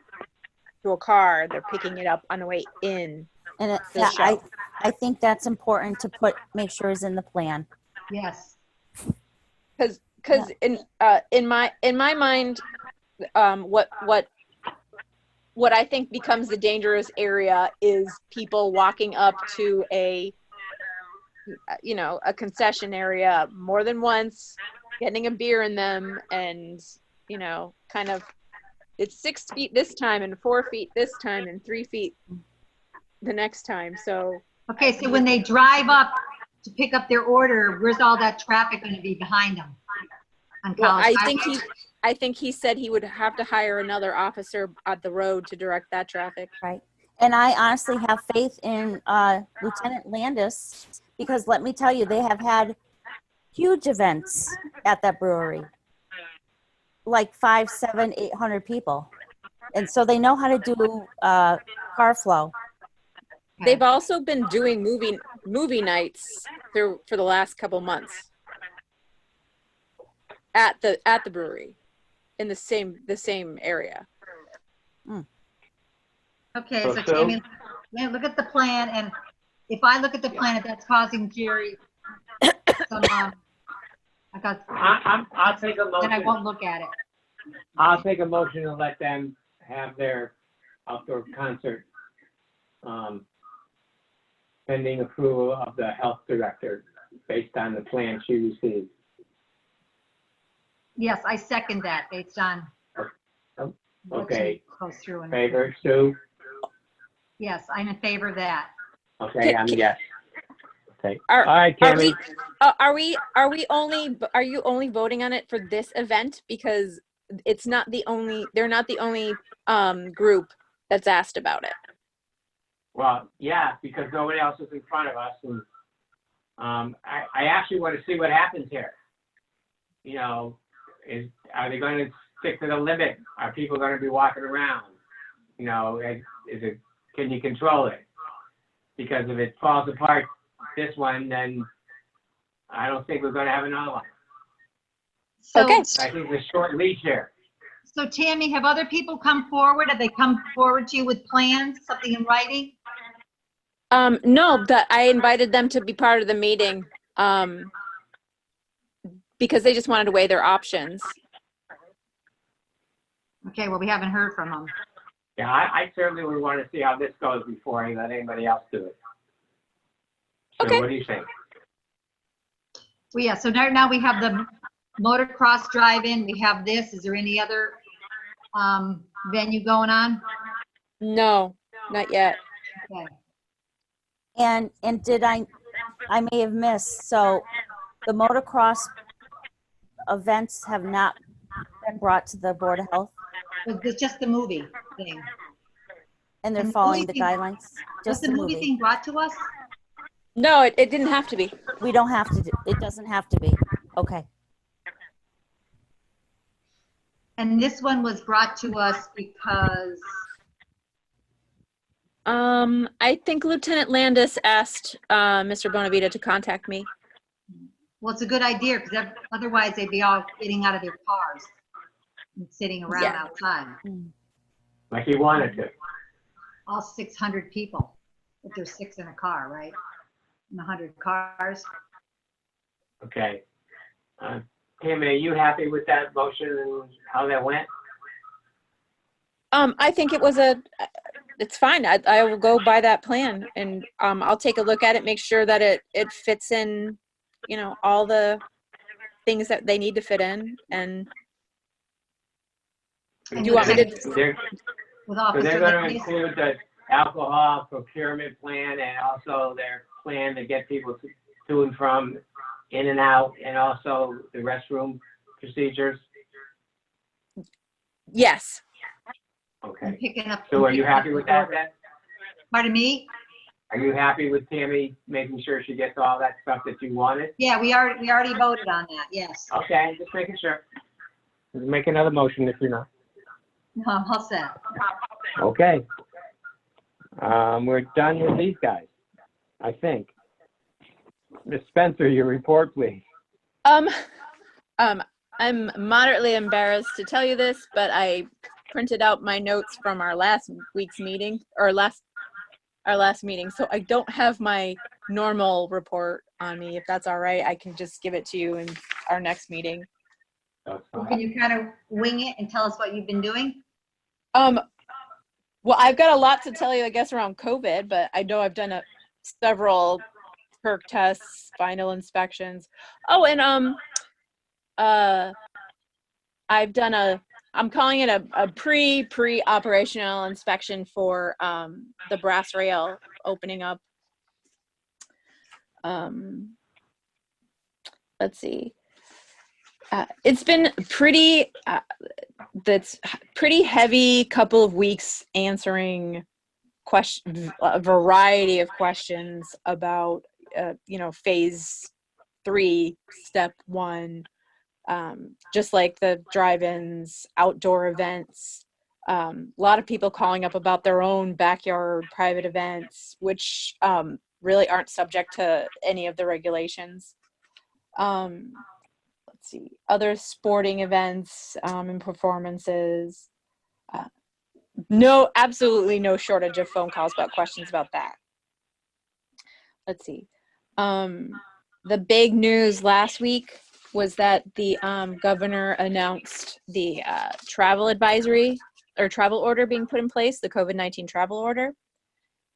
to a car. They're picking it up on the way in. And The yeah, show. I think that's important to make sure is in the plan. Yes. Because in my mind, what I think becomes the dangerous area is people walking up to a concession area more than once, getting a beer in them, and kind of it's 6 feet this time and 4 feet this time and 3 feet the next time. So Okay, so when they drive up to pick up their order, where's all that traffic gonna be behind them? On well, College I think he said he would have to hire another officer at the road to direct that traffic. Right. And I honestly have faith in Lieutenant Landis, because let me tell you, they have had huge events at that brewery, like 500, 700, 800 people. And so they know how to do car flow. They've also been doing movie nights for the last couple months at the brewery in the same area. Okay, So so Sue? Tammy, look at the plan, and if I look at the plan, if that's causing Jerry some, I'll take a then I motion. won't look at it. I'll take a motion to let them have their outdoor concert, pending approval of the health director based on the plan she received. Yes, I second that based on. what she Okay. Goes through and. Favor, Sue? Yes, I'm in favor of that. Okay, I'm yes. Okay. Are- All right, Are Tammy. we are you only voting on it for this event? Because it's not the only, they're not the only group that's asked about it. Well, yeah, because nobody else is in front of us, and I actually want to see what happens here. You know, are they going to stick to the limit? Are people going to be walking around? You know, can you control it? Because if it falls apart, this one, then I don't think we're going to have another one. So, Okay. I think it's a short leash here. So Tammy, have other people come forward? Have they come forward to you with plans, something in writing? No, that I invited them to be part of the meeting because they just wanted to weigh their options. Okay, well, we haven't heard from them. Yeah, I certainly would want to see how this goes before I let anybody else do it. So Okay. what do you think? Well, yeah, so now we have the motocross drive-in, we have this. Is there any other venue going on? No, not yet. Okay. And did I may have missed, so the motocross events have not been brought to the Board of Health, It's just the movie thing. and they're And the following movie the thing- guidelines? Was Just the movie thing brought to us? No, it didn't have to be. We don't have to, it doesn't have to be. Okay. And this one was brought to us because, I think Lieutenant Landis asked Mr. Bonavita to contact me. well, it's a good idea because otherwise they'd be all getting out of their cars and sitting around Yeah. outside. Like you wanted to. All 600 people, if there's 6 in a car, right? And 100 cars. Okay. Tammy, are you happy with that motion and how that went? I think it's fine. I will go by that plan, and I'll take a look at it, make sure that it fits in, all the things that they need to fit in. And And Do you want me to- With So Officer they're going to Lickness. include the alcohol procurement plan and also their plan to get people to and from in and out, and also the restroom procedures? yes, And Okay. picking up. So are you happy with that then? Pardon me? Are you happy with Tammy making sure she gets all that stuff that you wanted? Yeah, we already voted on that, yes. Okay, just making sure. Make another motion if you're not. No, I'm all set. Okay. We're done with these guys, I think. Ms. Spencer, your report, please. Um, I'm moderately embarrassed to tell you this, but I printed out my notes from our last week's meeting, or our last meeting, so I don't have my normal report on me. If that's all right, I can just give it to you in our next meeting. Can you kind of wing it and tell us what you've been doing? Well, I've got a lot to tell you, I guess, around COVID, but I know I've done several perk tests, final inspections. Oh, and I'm calling it a pre-operational inspection for the brass rail opening up. Let's see. It's been that's pretty heavy couple of weeks answering a variety of questions about phase 3, step 1, just like the drive-ins, outdoor events. A lot of people calling up about their own backyard private events, which really aren't subject to any of the regulations. Let's see, other sporting events and performances. Absolutely no shortage of phone calls about questions about that. Let's see. The big news last week was that the governor announced the travel advisory or travel order being put in place, the COVID-19 travel order.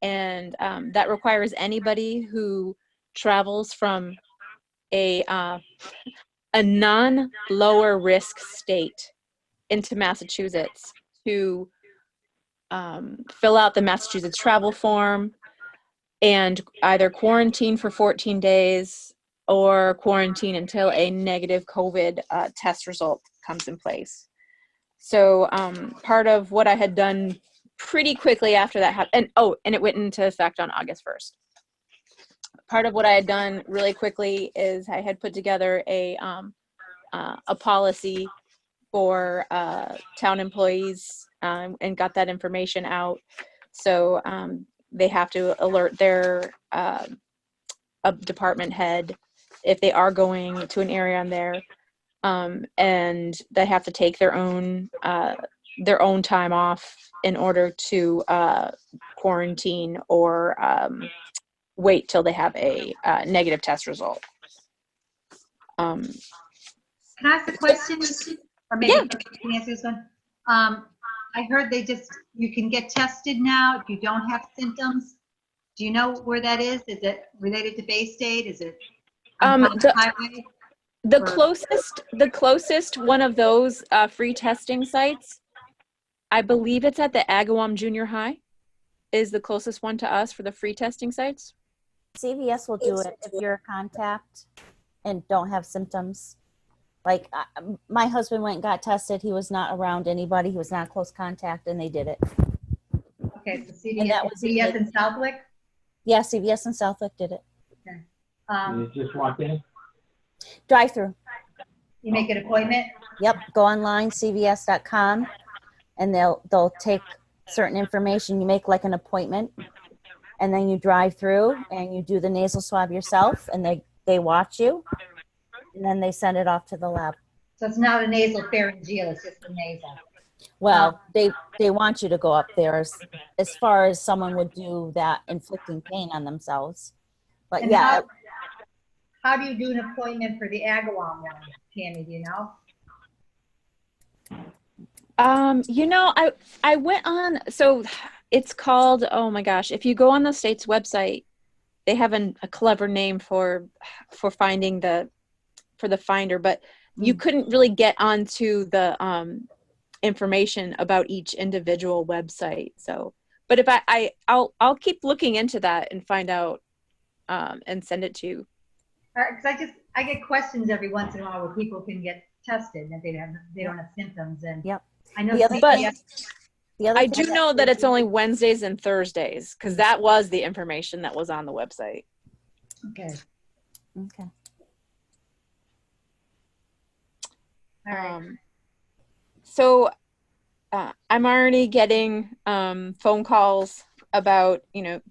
And that requires anybody who travels from a non-lower risk state into Massachusetts to fill out the Massachusetts travel form and either quarantine for 14 days or quarantine until a negative COVID test result comes in place. So part of what I had done pretty quickly after that happened, and it went into effect on August 1st. Part of what I had done really quickly is I had put together a policy for town employees and got that information out. So they have to alert their department head if they are going to an area on there, and they have to take their own time off in order to quarantine or wait till they have a negative test result. Can I ask a question? Or maybe you can answer this one. I heard you can get tested now if you don't have symptoms. Do you know where that is? Is it related to Bay State? Is it on the highway? The closest one of those free testing sites, I believe it's at the Agawam Junior High, is the closest one to us for the free testing sites. CVS will do it if you're a contact and don't have symptoms. Like my husband went and got tested. He was not around anybody. He was not close contact, and they did it. Okay, so CVS in Southwick? Yeah, CVS in Southwick did it. Okay. You just walk in? Drive-through. You make an appointment? Yep, go online, cvs.com, and they'll take certain information. You make like an appointment, and then you drive through and you do the nasal swab yourself, and they watch you, and then they send it off to the lab. So it's not a nasal pharyngeal, it's just a nasal. Well, they want you to go up there as far as someone would do that, inflicting pain on themselves. But and yeah. How do you do an appointment for the Agawam one, Tammy, do you know? I went on, so it's called, oh my gosh, if you go on the state's website, they have a clever name for finding for the finder, but you couldn't really get onto the information about each individual website. So, but if I'll keep looking into that and find out and send it to you. Because I get questions every once in a while where people can get tested and they don't have symptoms, and yep. I know. I do know that it's only Wednesdays and Thursdays, because that was the information that was on the website. Okay. Okay. All right. So I'm already getting phone calls about,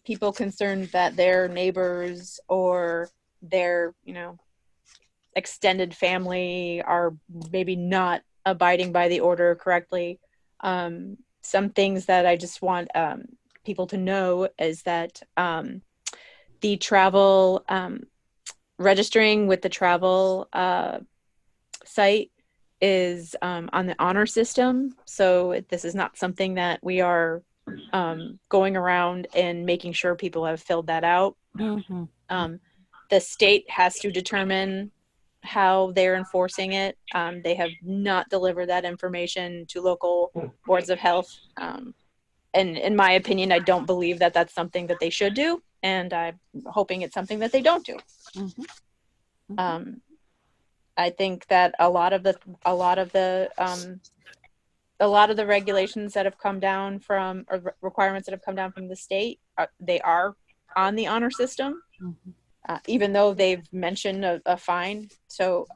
people concerned that their neighbors or their, extended family are maybe not abiding by the order correctly. Some things that I just want people to know is that the travel, registering with the travel site is on the honor system. So this is not something that we are going around and making sure people have filled that out. Mm-hmm. The state has to determine how they're enforcing it. They have not delivered that information to local boards of health. And in my opinion, I don't believe that that's something that they should do. And I'm hoping it's something that they don't do. Mm-hmm. I think that a lot of the regulations that have come down from, or requirements that have come down from the state, they are on the honor system, even though they've mentioned a fine. So,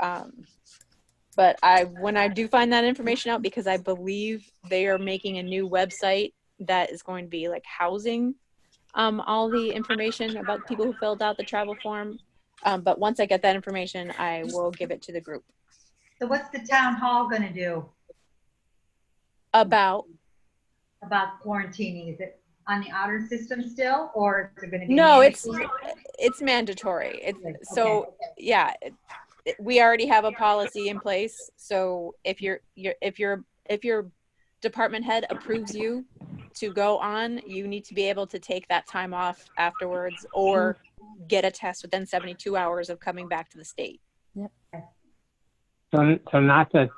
but when I do find that information out, because I believe they are making a new website that is going to be like housing all the information about people who filled out the travel form. But once I get that information, I will give it to the group. So what's the town hall going to do About quarantining? Is it on the honor system still, or is it going to be? No, mandatory? it's mandatory. Okay. So yeah, we already have a policy in place. So if your department head approves you to go on, you need to be able to take that time off afterwards or get a test within 72 hours of coming back to the state. So not to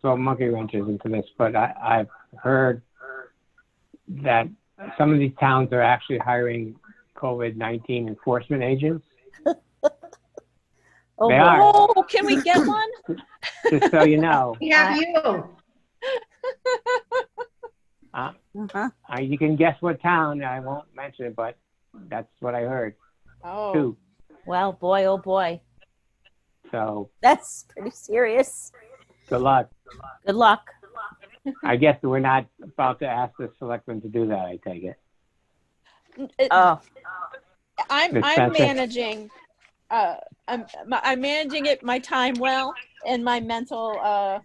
throw monkey wrenches into this, but I've heard that some of these towns are actually hiring COVID-19 enforcement agents. Oh, They boy. are. Oh, can we get one? Just so you know. We have you. You can guess what town. I won't mention it, but that's what I heard. Oh. Too. Well, boy, oh boy. So That's pretty serious. good luck. Good luck. I guess we're not about to ask the selectmen to do that, I take it. Oh, I'm managing. I'm managing my time well and my mental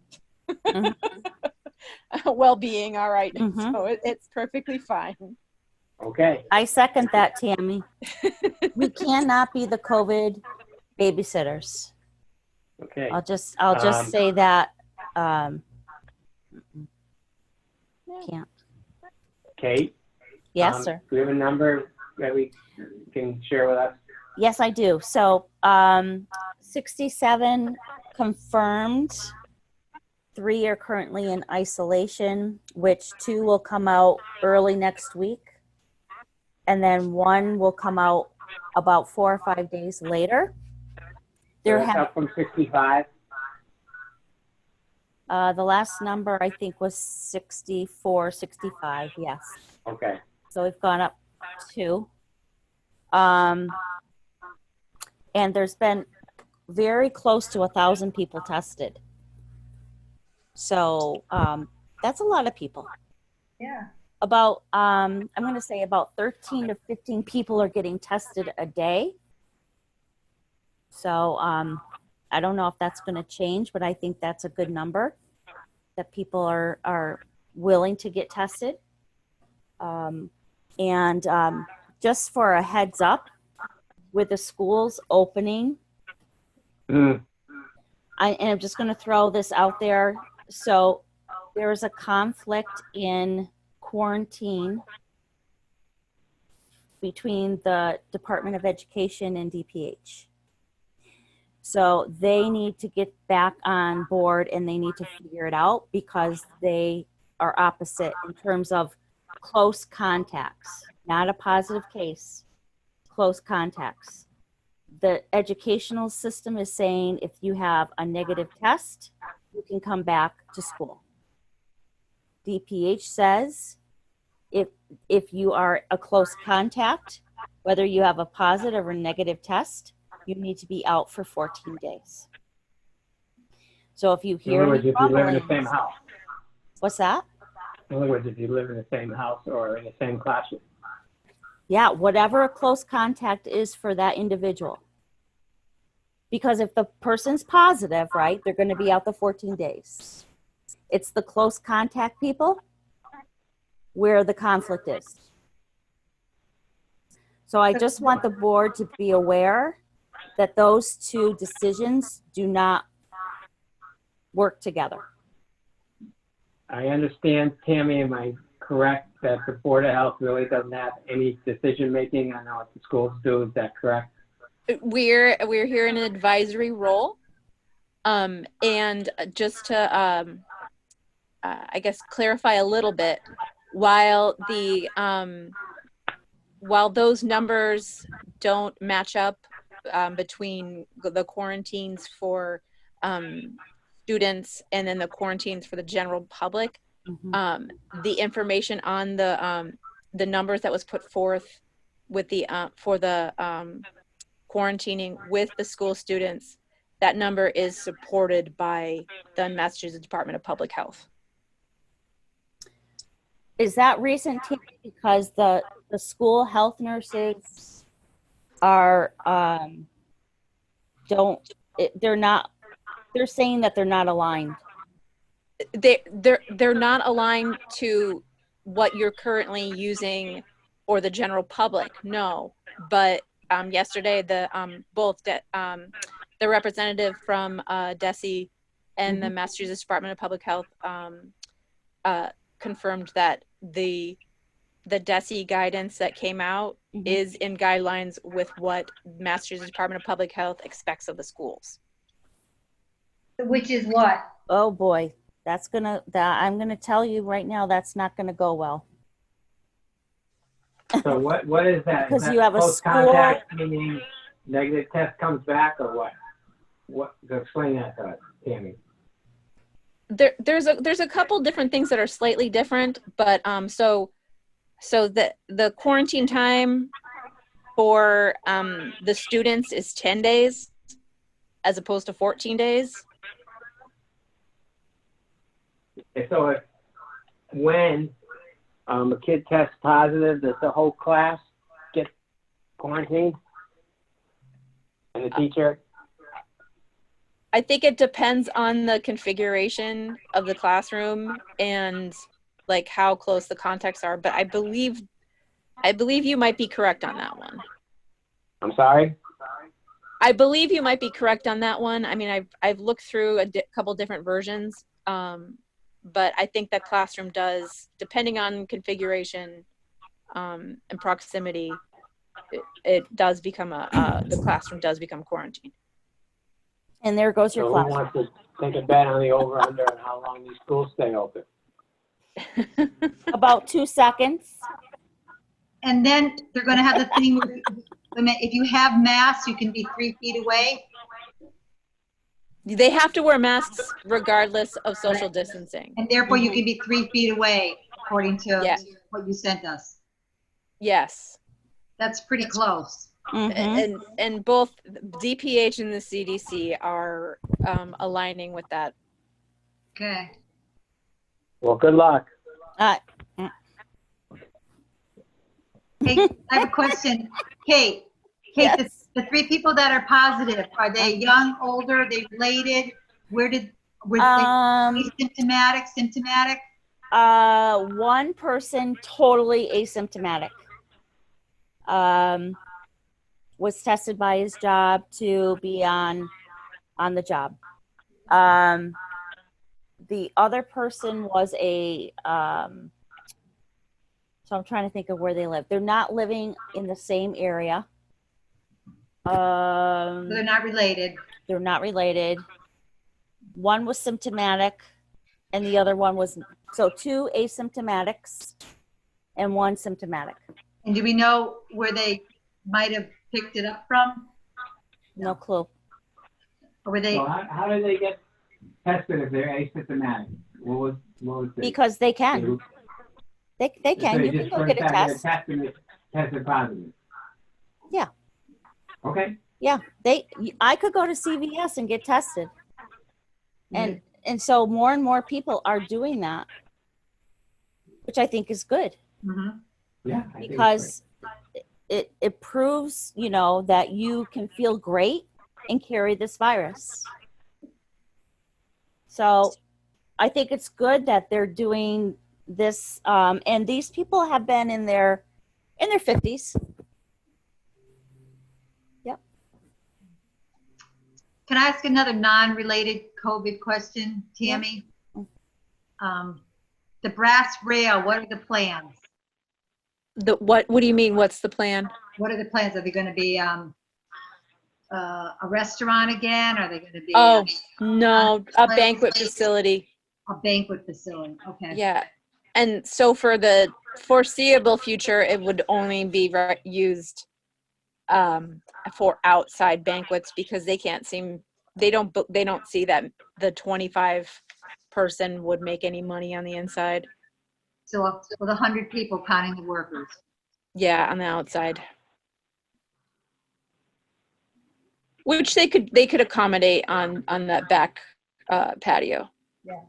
well-being. All right. Mhm. So it's perfectly fine. Okay. I second that, Tammy. We cannot be the COVID babysitters. Okay. I'll just say that. Can't. Kate? Yes, sir. Do we have a number that we can share with us? Yes, I do. So 67 confirmed. 3 are currently in isolation, which 2 will come out early next week. And then 1 will come out about 4 or 5 days later. So it's up from 65? The last number I think was 64, 65, yes. Okay. So we've gone up 2. And there's been very close to 1,000 people tested. So that's a lot of people. Yeah. About, I'm going to say about 13 to 15 people are getting tested a day. So I don't know if that's going to change, but I think that's a good number that people are willing to get tested. And just for a heads up, with the schools opening, and I'm just going to throw this out there. So there is a conflict in quarantine between the Department of Education and DPH. So they need to get back on board and they need to figure it out because they are opposite in terms of close contacts, not a positive case, close contacts. The educational system is saying if you have a negative test, you can come back to school. DPH says if you are a close contact, whether you have a positive or negative test, you need to be out for 14 days. So if you hear in other words, if you live in the same rumblings, house. What's that? In other words, if you live in the same house or in the same classroom. Yeah, whatever a close contact is for that individual. Because if the person's positive, right, they're going to be out the 14 days. It's the close contact people where the conflict is. So I just want the board to be aware that those two decisions do not work together. I understand, Tammy, am I correct that the Board of Health really doesn't have any decision-making on what the schools do? Is that correct? We're here in an advisory role. And just to, I guess, clarify a little bit, while those numbers don't match up between the quarantines for students and then the quarantines for the general public, the information on the numbers that was put forth with the for the quarantining with the school students, that number is supported by the Massachusetts Department of Public Health. Is that recent because the school health nurses are they're saying that they're not aligned? They're not aligned to what you're currently using or the general public, no. But yesterday, both the representative from DESE and the Massachusetts Department of Public Health confirmed that the DESE guidance that came out is in guidelines with what Massachusetts Department of Public Health expects of the schools. Which is what? Oh boy, I'm gonna tell you right now, that's not gonna go well. So what is that? Because is that you have a close school- contact, meaning negative test comes back, or what? Explain that to us, Tammy. There's a couple different things that are slightly different, but so the quarantine time for the students is 10 days as opposed to 14 days. So when a kid tests positive, does the whole class get quarantined? And the teacher? I think it depends on the configuration of the classroom and like how close the contacts are, but I believe you might be correct on that one. I'm sorry? I believe you might be correct on that one. I mean, I've looked through a couple different versions, but I think that classroom does, depending on configuration and proximity, it does become the classroom does become quarantined. And there goes your So class. who wants to take a bet on the over-under and how long these schools stay open? About 2 seconds. And then they're going to have the thing where if you have masks, you can be 3 feet away. They have to wear masks regardless of social distancing. And therefore you can be 3 feet away, according to what you sent us. Yes. That's pretty close. And both DPH and the CDC are aligning with that. Okay. Well, good luck. Hey, I have a question. Kate, Yes. the 3 people that are positive, are they young, older, are they related? Were they asymptomatic, symptomatic? One person totally asymptomatic. Was tested by his job to be on the job. The other person was so I'm trying to think of where they live. They're not living in the same area. They're not related. They're not related. One was symptomatic and the other one was, so 2 asymptomatics and 1 symptomatic. And do we know where they might have picked it up from? No clue. Or were they? So how do they get tested if they're asymptomatic? What was the, Because they can. They can. So You can go get a test. Tested positive. Yeah. Okay. Yeah. I could go to CVS and get tested. And so more and more people are doing that. which I think is good Mhm. Yeah. I think it's because it proves, you know, that you can feel great and carry this virus. So I think it's good that they're doing this, and these people have been in their 50s. Yep. Can I ask another non-related COVID question, Tammy? The brass rail, what are the plans? What do you mean? What's the plan? What are the plans? Are they going to be a restaurant again? Are they going to be Oh, no, a banquet facility. a banquet facility? Okay. Yeah. And so for the foreseeable future, it would only be used for outside banquets because they don't see that the 25 person would make any money on the inside. So with 100 people counting the workers. Yeah, on the outside. Which they could accommodate on that back patio. Yeah.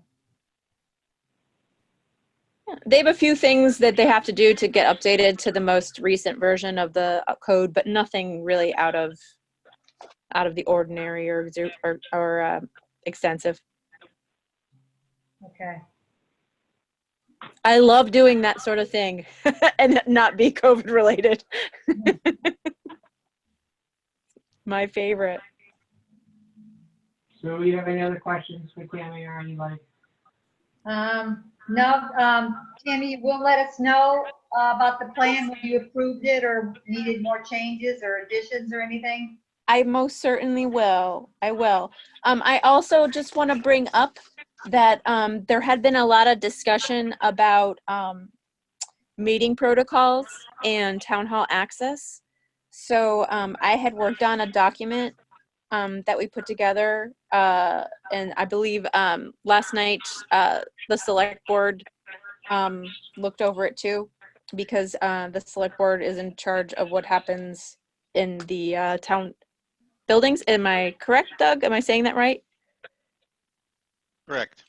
They have a few things that they have to do to get updated to the most recent version of the code, but nothing really out of the ordinary or extensive. Okay. I love doing that sort of thing and not be COVID related. My favorite. So, you have any other questions for Tammy or anybody? No, Tammy, you will let us know about the plan when you approved it or needed more changes or additions or anything? I most certainly will. I will. I also just want to bring up that there had been a lot of discussion about meeting protocols and town hall access. So I had worked on a document that we put together, and I believe last night the select board looked over it too, because the select board is in charge of what happens in the town buildings. Am I correct, Doug? Am I saying that right? Correct.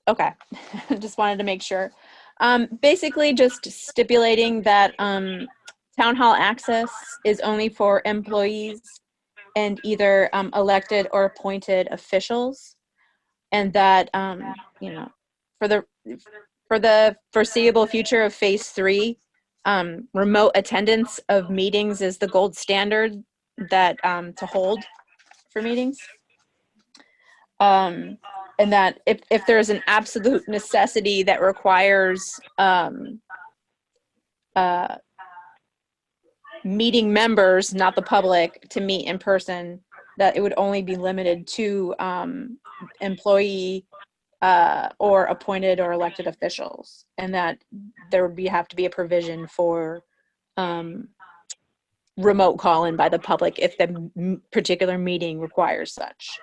Okay, just wanted to make sure. Basically just stipulating that town hall access is only for employees and either elected or appointed officials, and that you know, for the foreseeable future of phase 3, remote attendance of meetings is the gold standard that to hold for meetings. And that if there's an absolute necessity that requires meeting members, not the public, to meet in person, that it would only be limited to employee or appointed or elected officials, and that there would have to be a provision for remote call-in by the public if the particular meeting requires such.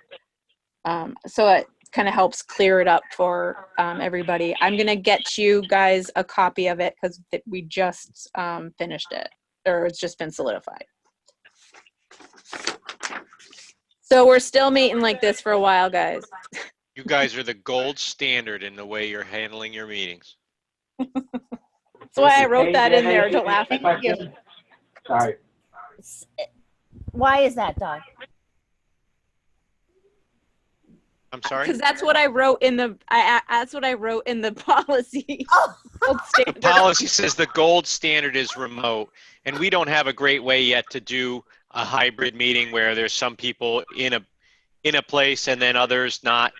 So it kind of helps clear it up for everybody. I'm gonna get you guys a copy of it because we just finished it, or it's just been solidified. So we're still meeting like this for a while, guys. You guys are the gold standard in the way you're handling your meetings. That's why I wrote that in there. Don't laugh at me. Thank you. Sorry. Why is that, Doug? I'm sorry? Because that's what I wrote in the that's what I wrote in the policy. Gold The standard. policy says the gold standard is remote, and we don't have a great way yet to do a hybrid meeting where there's some people in a place and then others not,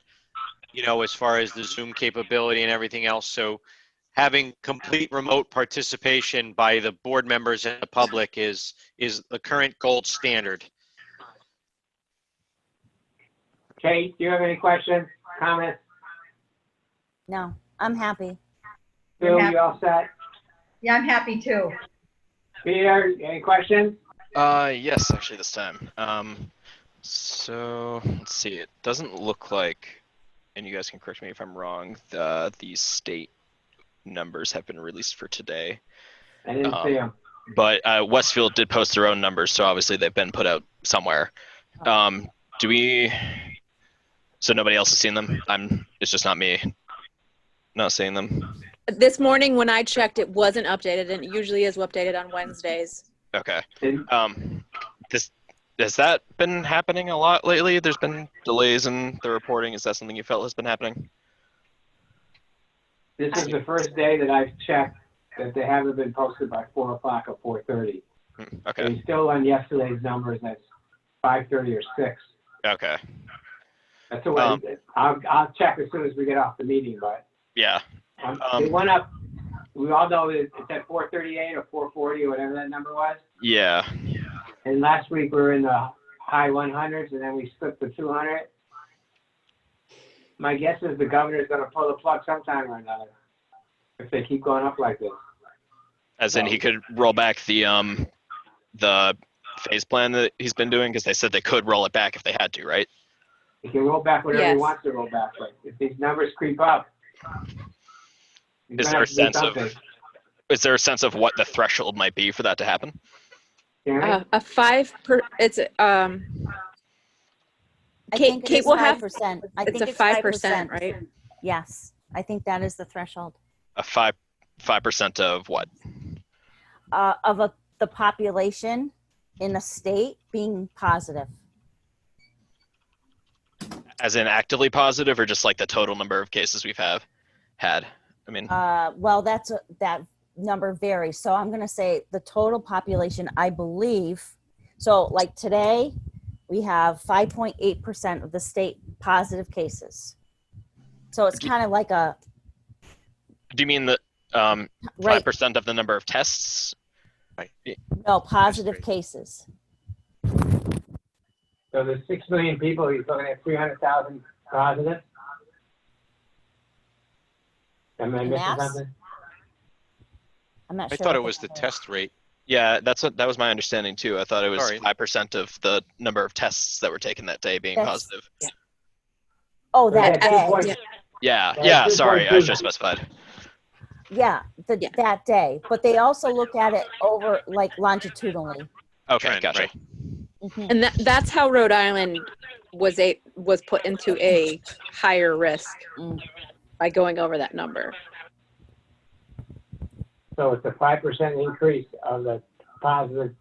you know, as far as the Zoom capability and everything else. So having complete remote participation by the board members and the public is the current gold standard. Kate, do you have any questions, comments? No, I'm happy. Bill, you all set? Yeah, I'm happy too. Peter, any questions? Yes, actually this time. So let's see, it doesn't look like, and you guys can correct me if I'm wrong, the state numbers have been released for today. I didn't see them. But Westfield did post their own numbers, so obviously they've been put out somewhere. So nobody else has seen them? It's just not me not seeing them. This morning when I checked, it wasn't updated, and it usually is updated on Wednesdays. Okay. Has that been happening a lot lately? There's been delays in the reporting. Is that something you felt has been happening? This is the first day that I've checked that they haven't been posted by 4 o'clock or 4:30. Okay. We're still on yesterday's numbers, that's 5:30 or 6. Okay. That's the way, I'll check as soon as we get off the meeting, but Yeah. it went up. We all know that it's at 438 or 440 or whatever that number was. Yeah. And last week we were in the high 100s, and then we slipped to 200. My guess is the governor's going to pull the plug sometime or another if they keep going up like this. As in, he could roll back the phase plan that he's been doing, because they said they could roll it back if they had to, right? He can roll back whatever he Yes. wants to roll back, but if these numbers creep up, he's Is gonna there a have to do sense of something. what the threshold might be for that to happen? Karen? A 5%. It's I Kate- think it Kate is will have- 5%. I it's think a 5%, right? Yes, I think that is the threshold. A 5% of what? The population in a state being positive. As in actively positive, or just like the total number of cases we've had? I mean, Well, that number varies. So I'm going to say the total population, I believe. So like today, we have 5.8% of the state positive cases. So it's kind of like a, do you mean the right, 5% of the number of tests? no, positive cases. So there's 6 million people, he's looking at 300,000 positives? Am I missing Mass? something? I'm not I sure. thought what it was the number is. test rate. Yeah, that was my understanding too. I thought it was Sorry. 5% of the number of tests that were taken that day being That's- positive. Oh, So they that had day. 2.2 Yeah, sorry, I should have specified. Yeah, that day. But they also look at it over like longitudinally. Okay, Trend, gotcha. right. Mhm. And that's how Rhode Island was put into a higher risk by going over that number. So it's a 5% increase of the positive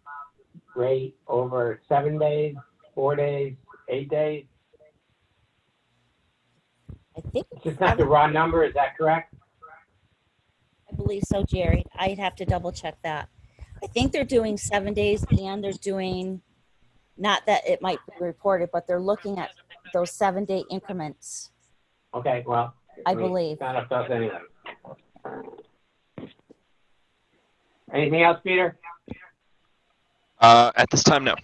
rate over 7 days, 4 days, 8 days. I think, It's just not the raw number, is that correct? I believe so, Jerry. I'd have to double check that. I think they're doing 7 days and they're doing, not that it might be reported, but they're looking at those 7-day increments, Okay, well. I believe. It's not up to us anyway. Anything else, Peter? At this time, no.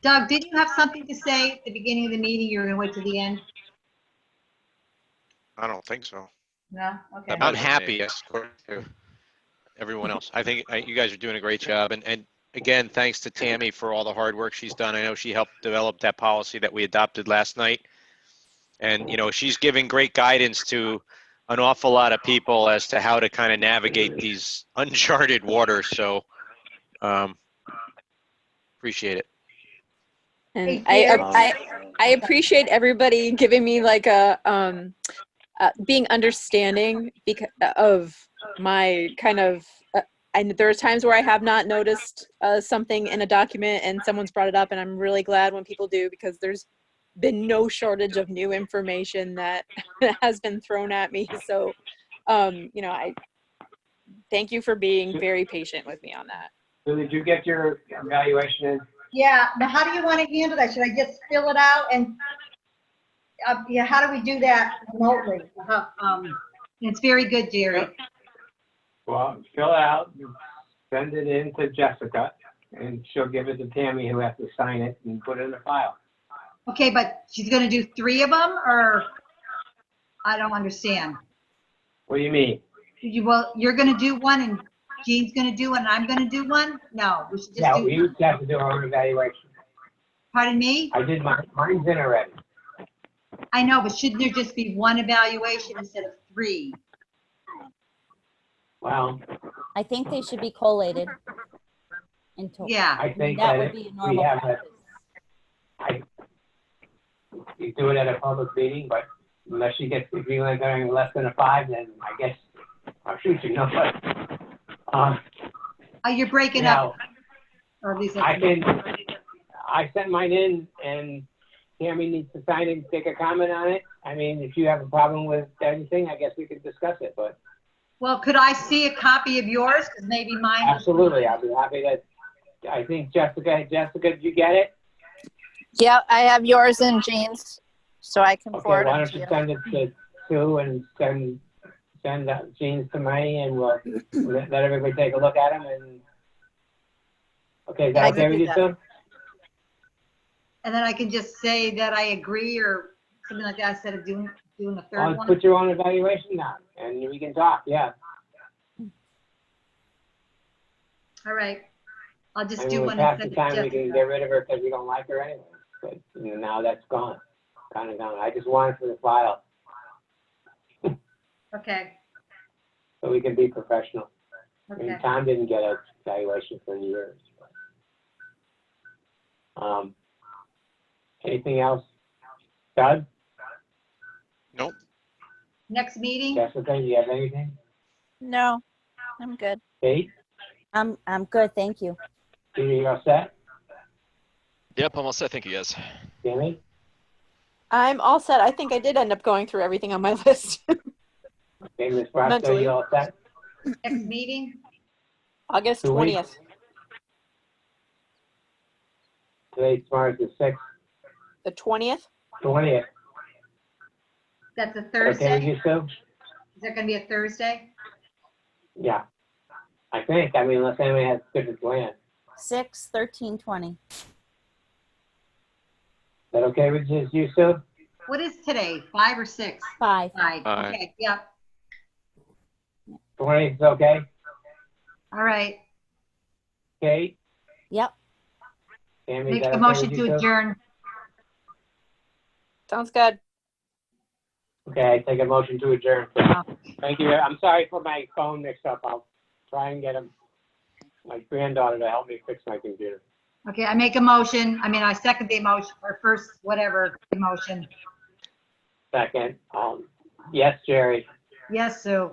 Doug, did you have something to say at the beginning of the meeting? You were gonna wait till the end? I don't think so. No? Okay. I'm happy, yes, according to everyone else. I think you guys are doing a great job. And again, thanks to Tammy for all the hard work she's done. I know she helped develop that policy that we adopted last night. And, she's giving great guidance to an awful lot of people as to how to kind of navigate these uncharted waters. So, appreciate it. And Hey, I appreciate everybody giving me like being understanding because of my kind of, and there are times where I have not noticed something in a document and someone's brought it up, and I'm really glad when people do, because there's been no shortage of new information that has been thrown at me. So, I thank you for being very patient with me on that. So did you get your evaluation in? Yeah, now how do you want to handle that? Should I just fill it out and, how do we do that remotely? It's very good, Jerry. Well, fill it out, send it in to Jessica, and she'll give it to Tammy, who has to sign it and put it in the file. Okay, but she's gonna do 3 of them, or? I don't understand. What do you mean? Well, you're gonna do one and Jean's gonna do one and I'm gonna do one? No, we should just Yeah, do. we used to have to do our own evaluation. Pardon me? I did mine, mine's in already. I know, but shouldn't there just be one evaluation instead of 3? Well, I think they should be collated. Yeah. I think That that would if be a we normal have practice. you do it at a public meeting, but unless you get, if you ain't going less than a 5, then I guess I'll shoot you, no, but, You're breaking you know, up. Or at least I sent mine in, and Tammy needs to sign it and take a comment on it. I mean, if you have a problem with anything, I guess we could discuss it, but Well, could I see a copy of yours? Because maybe mine. absolutely, I'll be happy to. I think Jessica, did you get it? Yeah, I have yours and Jean's, so I can Okay, forward why them don't to you you. send it to Sue and send Jean's to me, and we'll let everybody take a look at them, and okay, is that I okay can with do you, that. Sue? And then I can just say that I agree or something like that instead of doing a third I'll one. put your own evaluation down, and we can talk, yeah. All right. I'll I just mean, do when one past and the send it time, to we can Jessica. get rid of her because we don't like her anyway, but you know, now that's gone, kind of gone. I just want it for the file, Okay, so we can be professional. I mean, okay. Tom didn't get an evaluation for years. Anything else? Doug, Nope. Next meeting? Jessica, do you have anything? No, I'm good. Kate, I'm good, thank you. Peter, you all set? Yep, I'm all set. Thank you, guys. Jamie? I'm all set. I think I did end up going through everything on my list. Okay, Ms. Brasso, Mentally. you all set? Next meeting? August 2 weeks. 20th. Today, tomorrow's the 6th, The 20th? 20th. That's a Okay with Thursday? you, Sue? Is that gonna be a Thursday? Yeah. I think, I mean, unless anyone has a different plan. 6/13/20. Is that okay with you, Sue? What is today? 5 or 6? 5. 5. Five. Okay, yep. 20th is okay? All right. Kate? Yep. Tammy, is Make that the okay motion with you, to Sue? adjourn. Sounds good. Okay, I take a motion to adjourn. Thank you. I'm sorry for my phone mix up. I'll try and get my granddaughter to help me fix my computer. Okay, I make a motion. I second the motion, or first, whatever, the motion. Second, yes, Jerry. Yes, Sue.